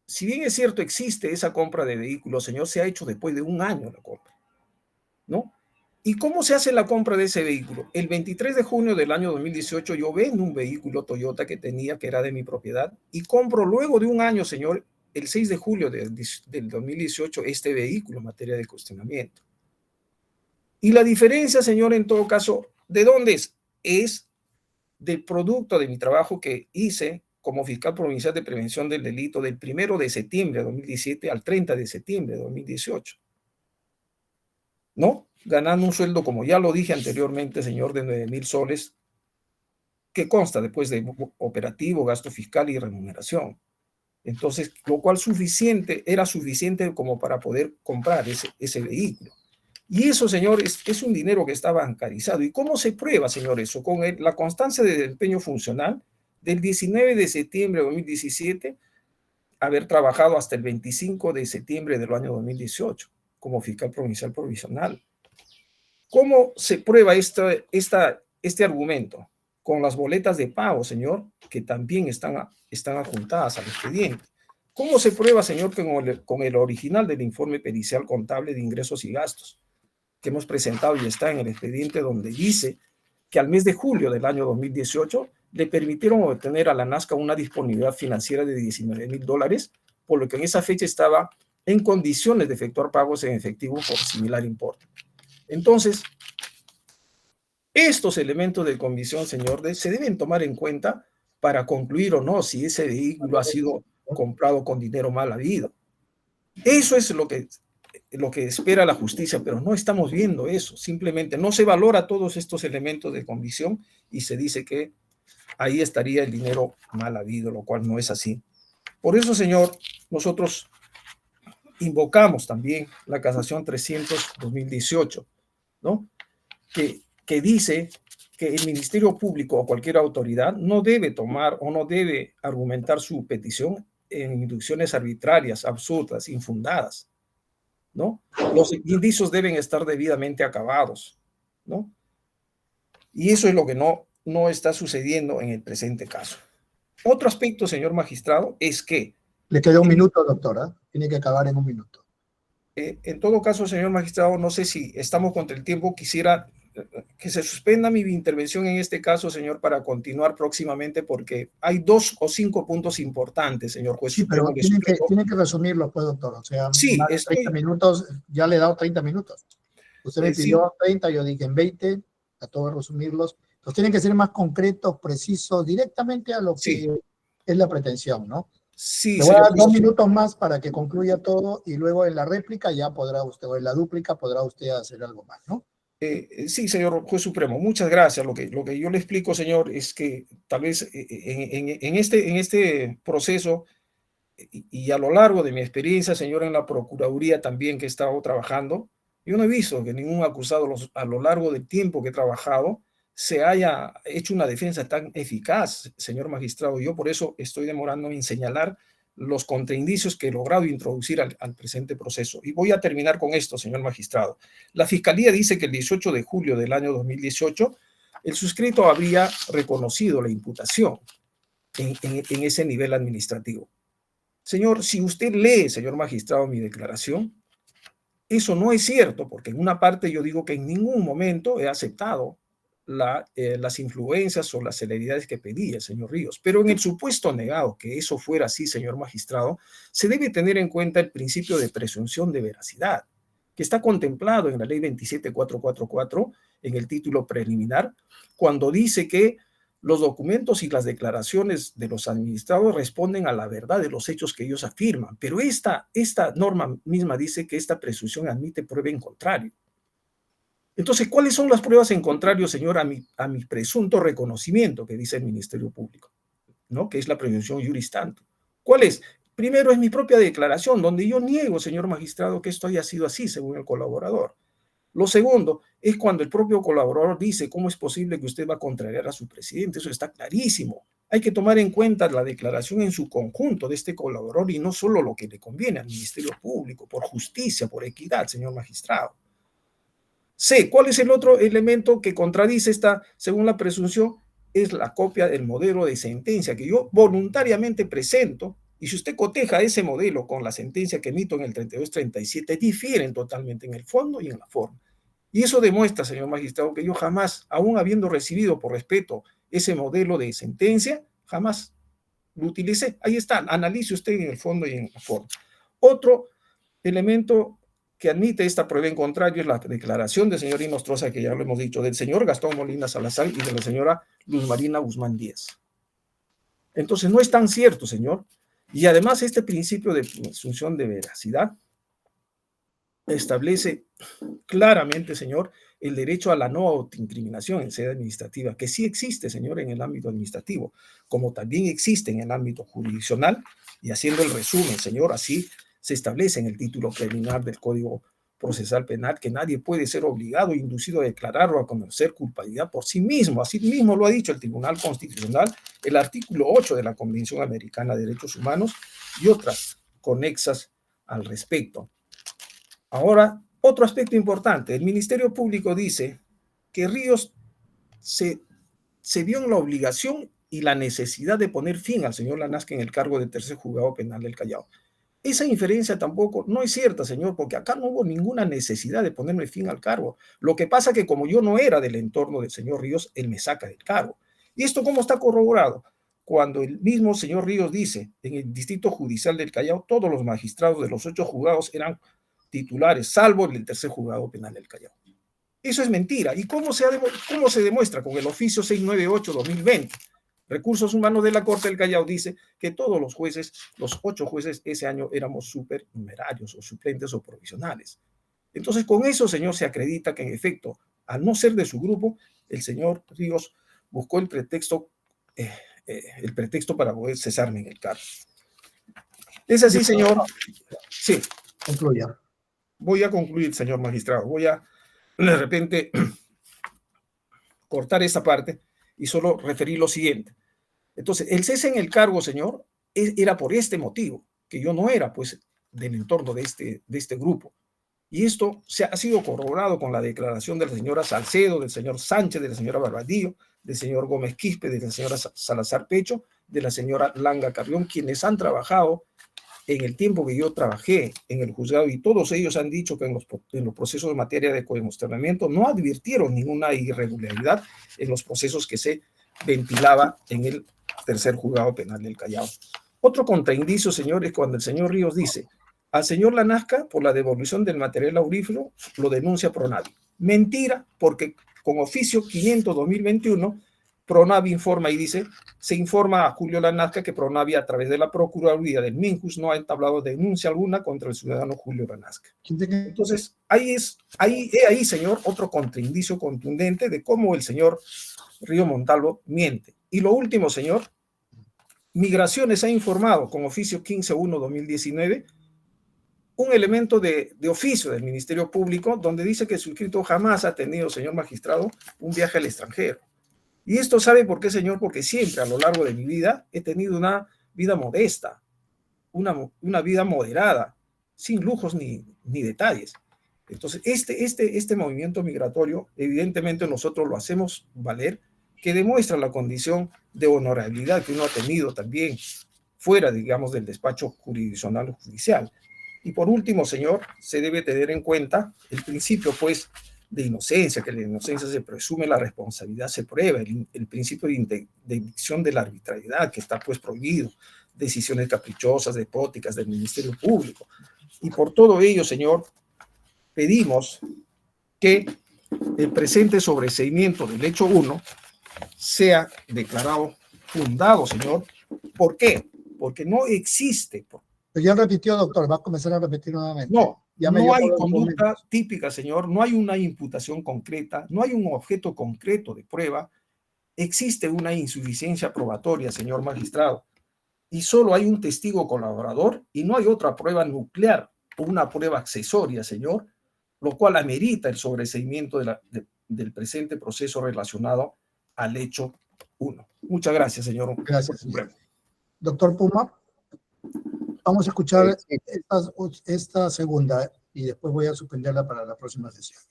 si bien es cierto existe esa compra de vehículos, señor, se ha hecho después de un año la compra, ¿no? ¿Y cómo se hace la compra de ese vehículo? El 23 de junio del año 2018 yo vendo un vehículo Toyota que tenía, que era de mi propiedad, y compro luego de un año, señor, el 6 de julio del 2018, este vehículo en materia de cuestionamiento. Y la diferencia, señor, en todo caso, ¿de dónde es? Es del producto de mi trabajo que hice como fiscal provincial de prevención del delito del 1 de septiembre de 2017 al 30 de septiembre de 2018. ¿No? Ganando un sueldo, como ya lo dije anteriormente, señor, de 9,000 soles, que consta después de operativo, gasto fiscal y remuneración. Entonces, lo cual era suficiente como para poder comprar ese vehículo. Y eso, señor, es un dinero que está bancarizado. ¿Y cómo se prueba, señor, eso? Con la constancia de desempeño funcional del 19 de septiembre de 2017, haber trabajado hasta el 25 de septiembre del año 2018 como fiscal provincial provisional. ¿Cómo se prueba este argumento? Con las boletas de pago, señor, que también están adjuntadas al expediente. ¿Cómo se prueba, señor, con el original del informe pericial contable de ingresos y gastos que hemos presentado y está en el expediente, donde dice que al mes de julio del año 2018 le permitieron obtener a la Nazca una disponibilidad financiera de $19,000, por lo que en esa fecha estaba en condiciones de efectuar pagos en efectivo por similar importe. Entonces, estos elementos de convicción, señor, se deben tomar en cuenta para concluir o no si ese vehículo ha sido comprado con dinero mal habido. Eso es lo que espera la justicia, pero no estamos viendo eso. Simplemente no se valora todos estos elementos de convicción y se dice que ahí estaría el dinero mal habido, lo cual no es así. Por eso, señor, nosotros invocamos también la casación 300-2018, ¿no? Que dice que el Ministerio Público o cualquier autoridad no debe tomar o no debe argumentar su petición en inducciones arbitrarias, absurdas, infundadas, ¿no? Los indicios deben estar debidamente acabados, ¿no? Y eso es lo que no está sucediendo en el presente caso. Otro aspecto, señor magistrado, es que... Le queda un minuto, doctora. Tiene que acabar en un minuto. En todo caso, señor magistrado, no sé si estamos contra el tiempo. Quisiera que se suspenda mi intervención en este caso, señor, para continuar próximamente, porque hay 2 o 5 puntos importantes, señor juez. Sí, pero tiene que resumirlo, pues, doctor. O sea, sí, más de 30 minutos, ya le he dado 30 minutos. Usted me pidió 30, yo dije en 20, trató de resumirlos. Entonces tienen que ser más concretos, precisos, directamente a lo que es la pretensión, ¿no? Sí, le voy a dar 2 minutos más para que concluya todo y luego en la réplica ya podrá usted, o en la dúplica podrá usted hacer algo más, ¿no? Sí, señor juez supremo, muchas gracias. Lo que yo le explico, señor, es que tal vez en este proceso y a lo largo de mi experiencia, señor, en la Procuraduría también que he estado trabajando, yo no he visto que ningún acusado a lo largo del tiempo que he trabajado se haya hecho una defensa tan eficaz, señor magistrado. Yo por eso estoy demorándome en señalar los contraindicios que he logrado introducir al presente proceso. Y voy a terminar con esto, señor magistrado. La Fiscalía dice que el 18 de julio del año 2018, el suscrito habría reconocido la imputación en ese nivel administrativo. Señor, si usted lee, señor magistrado, mi declaración, eso no es cierto, porque en una parte yo digo que en ningún momento he aceptado las influencias o las celeridades que pedía el señor Ríos. Pero en el supuesto negado que eso fuera así, señor magistrado, se debe tener en cuenta el principio de presunción de veracidad, que está contemplado en la ley 27444, en el título preliminar, cuando dice que los documentos y las declaraciones de los administrados responden a la verdad de los hechos que ellos afirman. Pero esta norma misma dice que esta presunción admite prueba en contrario. Entonces, ¿cuáles son las pruebas en contrario, señor, a mi presunto reconocimiento que dice el Ministerio Público, ¿no? Que es la presunción juris tanto. ¿Cuál es? Primero es mi propia declaración, donde yo niego, señor magistrado, que esto haya sido así, según el colaborador. Lo segundo es cuando el propio colaborador dice cómo es posible que usted va a contrariar a su presidente. Eso está clarísimo. Hay que tomar en cuenta la declaración en su conjunto de este colaborador y no solo lo que le conviene al Ministerio Público, por justicia, por equidad, señor magistrado. C, ¿cuál es el otro elemento que contradice esta, según la presunción? Es la copia del modelo de sentencia que yo voluntariamente presento, y si usted coteja ese modelo con la sentencia que emito en el 3237, difieren totalmente en el fondo y en la forma. Y eso demuestra, señor magistrado, que yo jamás, aún habiendo recibido por respeto ese modelo de sentencia, jamás lo utilicé. Ahí está, analice usted en el fondo y en la forma. Otro elemento que admite esta prueba en contrario es la declaración del señor Inostroza, que ya lo hemos dicho, del señor Gastón Molina Salazar y de la señora Luz Marina Guzmán Díaz. Entonces, no es tan cierto, señor. Y además, este principio de presunción de veracidad establece claramente, señor, el derecho a la no autoincriminación en sede administrativa, que sí existe, señor, en el ámbito administrativo, como también existe en el ámbito jurisdiccional. Y haciendo el resumen, señor, así se establece en el título preliminar del Código Procesal Penal que nadie puede ser obligado o inducido a declarar o a conocer culpabilidad por sí mismo. Así mismo lo ha dicho el Tribunal Constitucional, el artículo 8 de la Convención Americana de Derechos Humanos y otras conexas al respecto. Ahora, otro aspecto importante. El Ministerio Público dice que Ríos se vio en la obligación y la necesidad de poner fin al señor Lanasca en el cargo de tercer juzgado penal del Callao. Esa inferencia tampoco no es cierta, señor, porque acá no hubo ninguna necesidad de ponerme fin al cargo. Lo que pasa es que como yo no era del entorno del señor Ríos, él me saca del cargo. ¿Y esto cómo está corroborado? Cuando el mismo señor Ríos dice, en el Distrito Judicial del Callao, todos los magistrados de los 8 juzgados eran titulares, salvo el tercer juzgado penal del Callao. Eso es mentira. ¿Y cómo se demuestra? Con el oficio 698-2020. Recursos Humanos de la Corte del Callao dice que todos los jueces, los 8 jueces, ese año éramos supernumerarios o suplentes o provisionales. Entonces, con eso, señor, se acredita que en efecto, al no ser de su grupo, el señor Ríos buscó el pretexto para poder cesarme en el cargo. ¿Es así, señor? Sí. Concluya. Voy a concluir, señor magistrado. Voy a, de repente, cortar esta parte y solo referir lo siguiente. Entonces, el cese en el cargo, señor, era por este motivo, que yo no era, pues, del entorno de este grupo. Y esto ha sido corroborado con la declaración de la señora Salcedo, del señor Sánchez, de la señora Barbadillo, del señor Gómez Quispe, de la señora Salazar Pecho, de la señora Langa Carrión, quienes han trabajado en el tiempo que yo trabajé en el juzgado, y todos ellos han dicho que en los procesos de materia de codemostramiento no advirtieron ninguna irregularidad en los procesos que se ventilaba en el tercer juzgado penal del Callao. Otro contraindicio, señor, es cuando el señor Ríos dice: al señor Lanasca, por la devolución del material aurífero, lo denuncia Pronavi. Mentira, porque con oficio 500-2021, Pronavi informa y dice, se informa a Julio Lanasca que Pronavi, a través de la Procuraduría del Minjus, no ha entablado denuncia alguna contra el ciudadano Julio Lanasca. Entonces, ahí, señor, otro contraindicio contundente de cómo el señor Río Montalvo miente. Y lo último, señor, Migraciones ha informado con oficio 15-1-2019 un elemento de oficio del Ministerio Público donde dice que su inscrito jamás ha tenido, señor magistrado, un viaje al extranjero. Y esto, ¿sabe por qué, señor? Porque siempre a lo largo de mi vida he tenido una vida modesta, una vida moderada, sin lujos ni detalles. Entonces, este movimiento migratorio, evidentemente nosotros lo hacemos valer, que demuestra la condición de honorabilidad que uno ha tenido también fuera, digamos, del despacho jurisdiccional o judicial. Y por último, señor, se debe tener en cuenta el principio, pues, de inocencia, que la inocencia se presume, la responsabilidad se prueba, el principio de interdicción de la arbitrariedad, que está, pues, prohibido, decisiones caprichosas, despóticas del Ministerio Público. Y por todo ello, señor, pedimos que el presente sobreseimiento del hecho 1 sea declarado fundado, señor. ¿Por qué? Porque no existe. Pero ya repitió, doctor, va a comenzar a repetir nuevamente. No, no hay conducta típica, señor, no hay una imputación concreta, no hay un objeto concreto de prueba, existe una insuficiencia probatoria, señor magistrado, y solo hay un testigo colaborador y no hay otra prueba nuclear o una prueba accesoria, señor, lo cual amerita el sobreseimiento del presente proceso relacionado al hecho 1. Muchas gracias, señor. Gracias. Doctor Puma, vamos a escuchar esta segunda y después voy a suspenderla para la próxima sesión.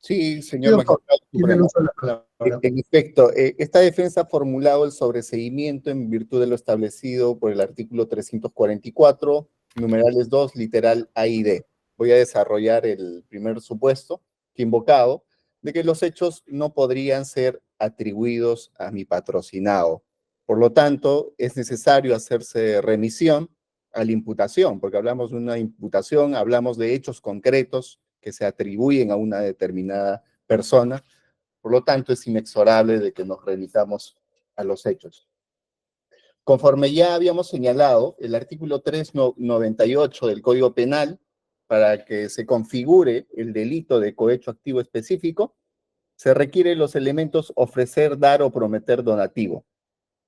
Sí, señor magistrado supremo. En efecto, esta defensa ha formulado el sobreseimiento en virtud de lo establecido por el artículo 344, numerales 2, literal A y D. Voy a desarrollar el primer supuesto que he invocado, de que los hechos no podrían ser atribuidos a mi patrocinado. Por lo tanto, es necesario hacerse remisión a la imputación, porque hablamos de una imputación, hablamos de hechos concretos que se atribuyen a una determinada persona. Por lo tanto, es inexorable de que nos remitamos a los hechos. Conforme ya habíamos señalado, el artículo 398 del Código Penal, para que se configure el delito de cohecho activo específico, se requieren los elementos ofrecer, dar o prometer donativo,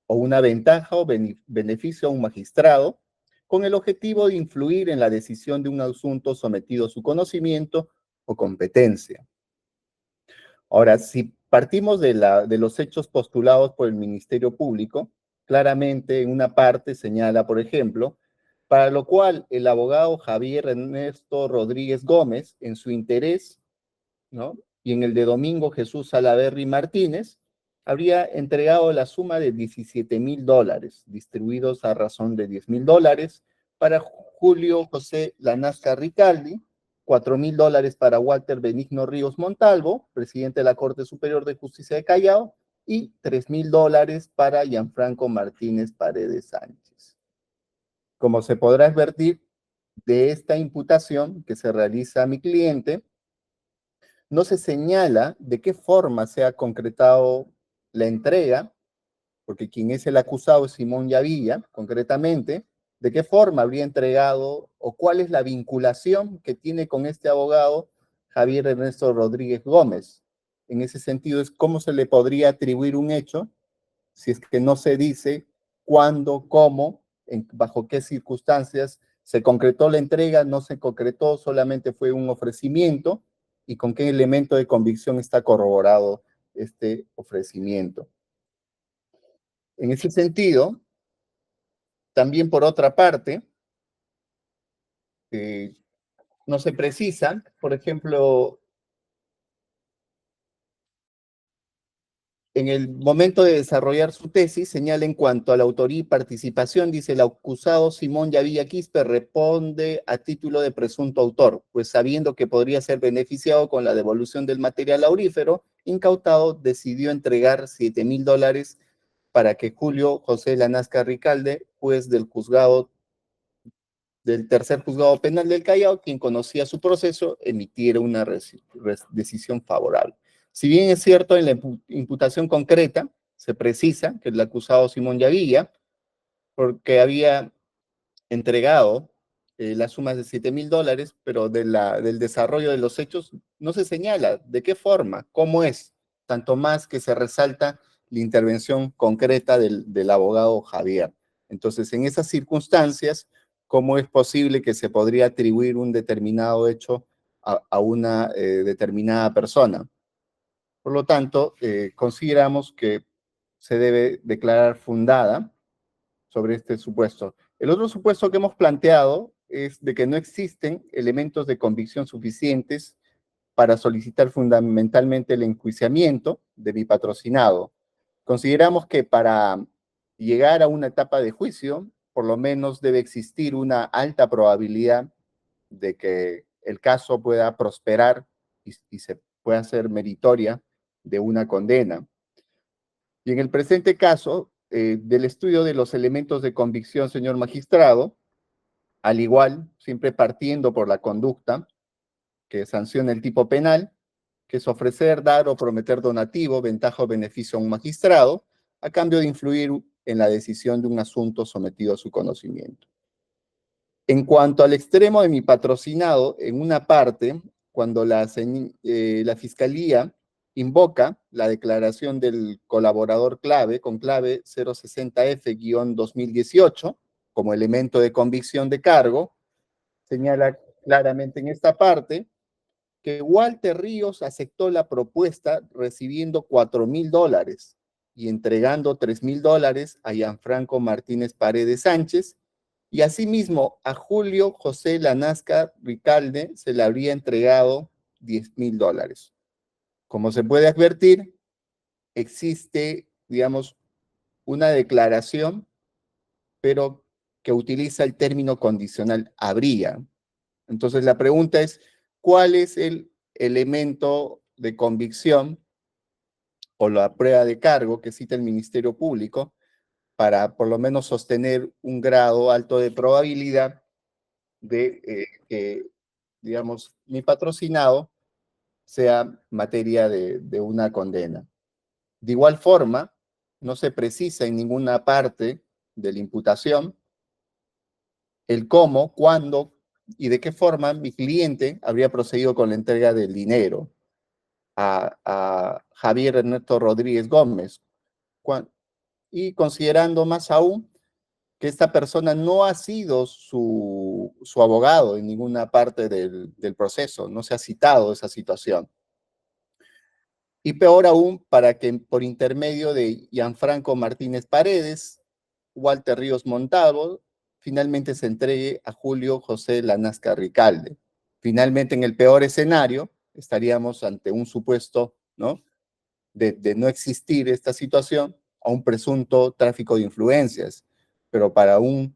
o una ventaja o beneficio a un magistrado, con el objetivo de influir en la decisión de un asunto sometido a su conocimiento o competencia. Ahora, si partimos de los hechos postulados por el Ministerio Público, claramente en una parte señala, por ejemplo, para lo cual el abogado Javier Ernesto Rodríguez Gómez, en su interés, ¿no?, y en el de Domingo Jesús Salaverry Martínez, habría entregado la suma de $17,000, distribuidos a razón de $10,000 para Julio José Lanasca Ricaldi, $4,000 para Walter Benigno Ríos Montalvo, presidente de la Corte Superior de Justicia de Callao, y $3.000 para Gianfranco Martínez Paredes Sánchez. Como se podrá advertir de esta imputación que se realiza a mi cliente, no se señala de qué forma se ha concretado la entrega, porque quien es el acusado es Simón Yavilla, concretamente, de qué forma habría entregado o cuál es la vinculación que tiene con este abogado Javier Ernesto Rodríguez Gómez. En ese sentido, es cómo se le podría atribuir un hecho si es que no se dice cuándo, cómo, bajo qué circunstancias se concretó la entrega, no se concretó, solamente fue un ofrecimiento, y con qué elemento de convicción está corroborado este ofrecimiento. En ese sentido, también por otra parte, no se precisa, por ejemplo, en el momento de desarrollar su tesis, señala en cuanto a la autoría y participación, dice el acusado Simón Yavilla Quispe responde a título de presunto autor, pues sabiendo que podría ser beneficiado con la devolución del material aurífero incautado, decidió entregar $7.000 para que Julio José Lanasca Ricalde, juez del juzgado del tercer juzgado penal del Callao, quien conocía su proceso, emitiera una decisión favorable. Si bien es cierto, en la imputación concreta se precisa que el acusado Simón Yavilla, porque había entregado las sumas de $7.000, pero del desarrollo de los hechos no se señala de qué forma, cómo es, tanto más que se resalta la intervención concreta del abogado Javier. Entonces, en esas circunstancias, ¿cómo es posible que se podría atribuir un determinado hecho a una determinada persona? Por lo tanto, consideramos que se debe declarar fundada sobre este supuesto. El otro supuesto que hemos planteado es de que no existen elementos de convicción suficientes para solicitar fundamentalmente el enjuiciamiento de mi patrocinado. Consideramos que para llegar a una etapa de juicio, por lo menos debe existir una alta probabilidad de que el caso pueda prosperar y se pueda hacer meritoria de una condena. Y en el presente caso, del estudio de los elementos de convicción, señor magistrado, al igual, siempre partiendo por la conducta que sanciona el tipo penal, que es ofrecer, dar o prometer donativo, ventaja o beneficio a un magistrado, a cambio de influir en la decisión de un asunto sometido a su conocimiento. En cuanto al extremo de mi patrocinado, en una parte, cuando la Fiscalía invoca la declaración del colaborador clave, con clave 060F-2018, como elemento de convicción de cargo, señala claramente en esta parte que Walter Ríos aceptó la propuesta recibiendo $4.000 y entregando $3.000 a Gianfranco Martínez Paredes Sánchez, y asimismo a Julio José Lanasca Ricalde se le habría entregado $10.000. Como se puede advertir, existe, digamos, una declaración, pero que utiliza el término condicional habría. Entonces la pregunta es, ¿cuál es el elemento de convicción o la prueba de cargo que cita el Ministerio Público para por lo menos sostener un grado alto de probabilidad de que, digamos, mi patrocinado sea materia de una condena? De igual forma, no se precisa en ninguna parte de la imputación el cómo, cuándo y de qué forma mi cliente habría procedido con la entrega del dinero a Javier Ernesto Rodríguez Gómez. Y considerando más aún que esta persona no ha sido su abogado en ninguna parte del proceso, no se ha citado esa situación. Y peor aún, para que por intermedio de Gianfranco Martínez Paredes, Walter Ríos Montalvo, finalmente se entregue a Julio José Lanasca Ricalde. Finalmente, en el peor escenario, estaríamos ante un supuesto, ¿no?, de no existir esta situación, a un presunto tráfico de influencias. Pero para un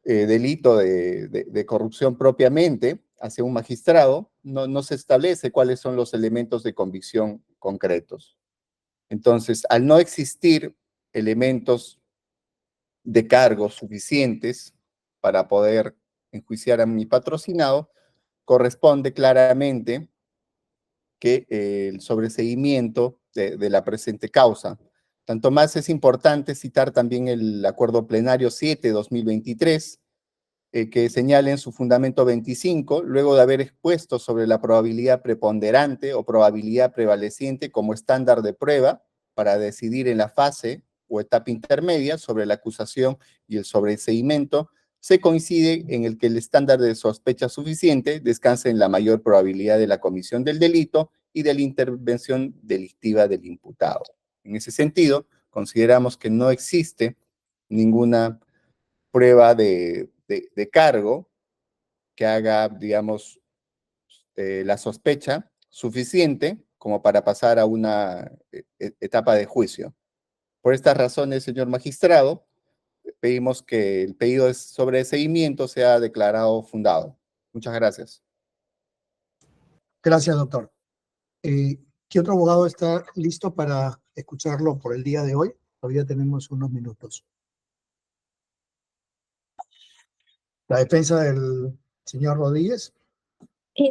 delito de corrupción propiamente hacia un magistrado, no se establece cuáles son los elementos de convicción concretos. Entonces, al no existir elementos de cargo suficientes para poder enjuiciar a mi patrocinado, corresponde claramente que el sobreseimiento de la presente causa. Tanto más es importante citar también el Acuerdo Plenario 7/2023, que señala en su fundamento 25, luego de haber expuesto sobre la probabilidad preponderante o probabilidad prevaleciente como estándar de prueba para decidir en la fase o etapa intermedia sobre la acusación y el sobreseimiento, se coincide en el que el estándar de sospecha suficiente descansa en la mayor probabilidad de la comisión del delito y de la intervención delictiva del imputado. En ese sentido, consideramos que no existe ninguna prueba de cargo que haga, digamos, la sospecha suficiente como para pasar a una etapa de juicio. Por estas razones, señor magistrado, pedimos que el pedido de sobreseimiento sea declarado fundado. Muchas gracias. Gracias, doctor. ¿Qué otro abogado está listo para escucharlo por el día de hoy? Todavía tenemos unos minutos. La defensa del señor Rodríguez.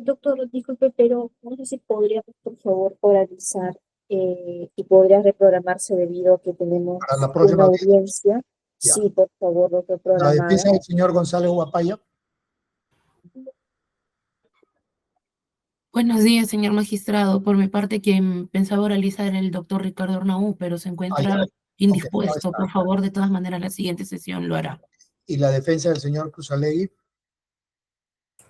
Doctor, disculpe, pero no sé si podría, por favor, oralizar y podría reprogramarse debido a que tenemos Para la próxima una audiencia. Ya. Sí, por favor, doctor, La programada. defensa del señor González Guapaya. Buenos días, señor magistrado. Por mi parte, quien pensaba oralizar era el doctor Ricardo Arnaú, pero se encuentra ya. indispuesto. Ok, no Por está. favor, de todas maneras, la siguiente sesión lo hará. Y la defensa del señor Cruzalegui.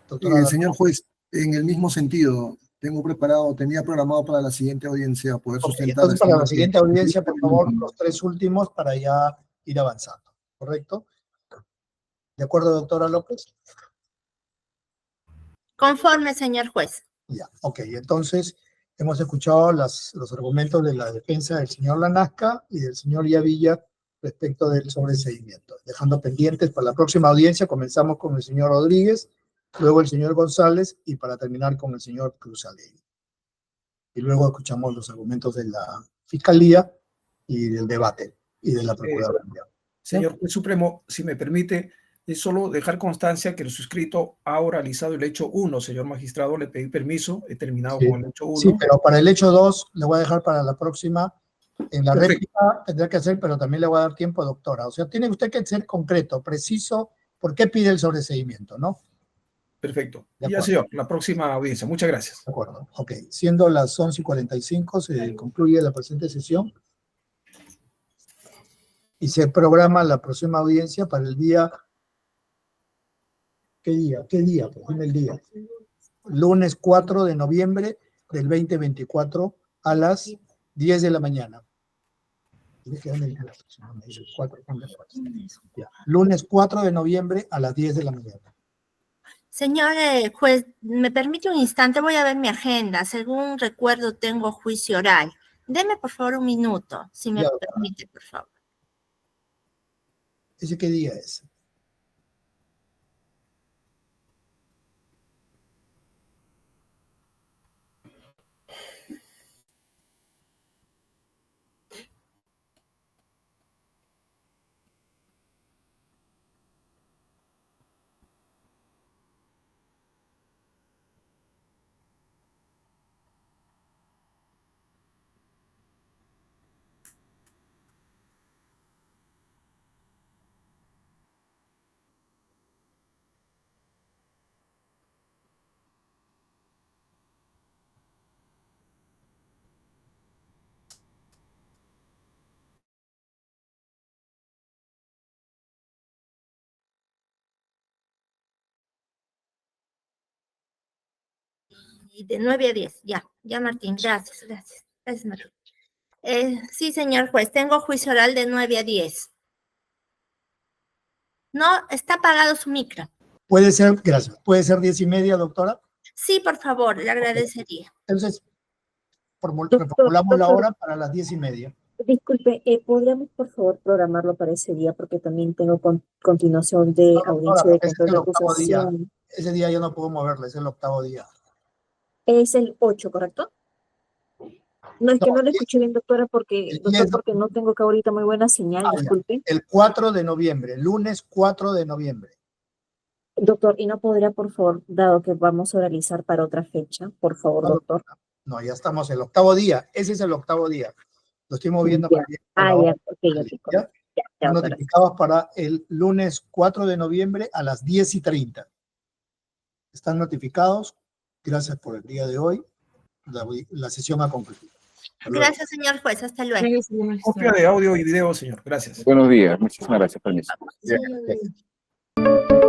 Doctora Señor juez, en el mismo sentido, tenía programado para la siguiente audiencia poder sustentar. Entonces, para la estimado siguiente que- audiencia, por favor, los tres últimos para ya ir avanzando. ¿Correcto? ¿De acuerdo, doctora López? Conforme, señor juez. Ya, ok. Entonces, hemos escuchado los argumentos de la defensa del señor Lanasca y del señor Yavilla respecto del sobreseimiento. Dejando pendientes para la próxima audiencia, comenzamos con el señor Rodríguez, luego el señor González y para terminar con el señor Cruzalegui. Y luego escuchamos los argumentos de la Fiscalía y del debate y de la Procuraduría. Señor Juez Supremo, si me permite, es solo dejar constancia que el suscrito ha oralizado el hecho 1, señor magistrado, le pedí permiso, he terminado Sí. con el hecho 1. Sí, pero para el hecho 2 le voy a dejar para la próxima. En la Perfecto. réplica tendrá que hacer, pero también le voy a dar tiempo, doctora. O sea, tiene usted que ser concreto, preciso, por qué pide el sobreseimiento, ¿no? Perfecto. De Ya, acuerdo. señor, la próxima audiencia. Muchas gracias. De acuerdo. Ok. Siendo las 11:45, se concluye la presente sesión y se programa la próxima audiencia para el día. ¿Qué día? ¿Qué día? Pues dime el día. Lunes 4 de noviembre del 2024 a las 10 de la mañana. Ya. Lunes 4 de noviembre a las 10 de la mañana. Señor juez, ¿me permite un instante? Voy a ver mi agenda. Según recuerdo, tengo juicio oral. Deme, por favor, un minuto, si me Ya. permite, por favor. ¿Ese qué día es? Y de 9 a 10, ya Martín, gracias, Martín. Sí, señor juez, tengo juicio oral de 9 a 10. No, está apagado su micro. Puede ser, gracias. Puede ser 10:30, doctora. Sí, por favor, le agradecería. Entonces, reformulamos la hora para las 10:30. Disculpe, ¿podríamos por favor programarlo para ese día? Porque también tengo continuación de audiencia de Ese es control el de octavo día. acusación. Ese día yo no puedo moverle, es el octavo día. Es el 8, ¿correcto? No, es que No, no le escuché bien, doctora, el doctor, 10 de porque no tengo acá ahorita muy buena señal, Ah, ya. disculpe. El 4 de noviembre, lunes 4 de noviembre. Doctor, ¿y no podría, por favor, dado que vamos a realizar para otra fecha, por favor, No, doctor? No, ya estamos en el octavo día. Ese es el octavo día. Lo estoy moviendo Ya. para bien por la Ya, hora. ok, ¿Ya? ya, Están doctora. notificados para el lunes 4 de noviembre a las 10:30. Están notificados. Gracias por el día de hoy. La sesión ha concluido. Hasta luego. Gracias, señor juez. Hasta luego. Gracias, señor magistrado. Copia de audio y video, señor. Gracias. Buenos días, muchísimas gracias, permiso. Bien, gracias.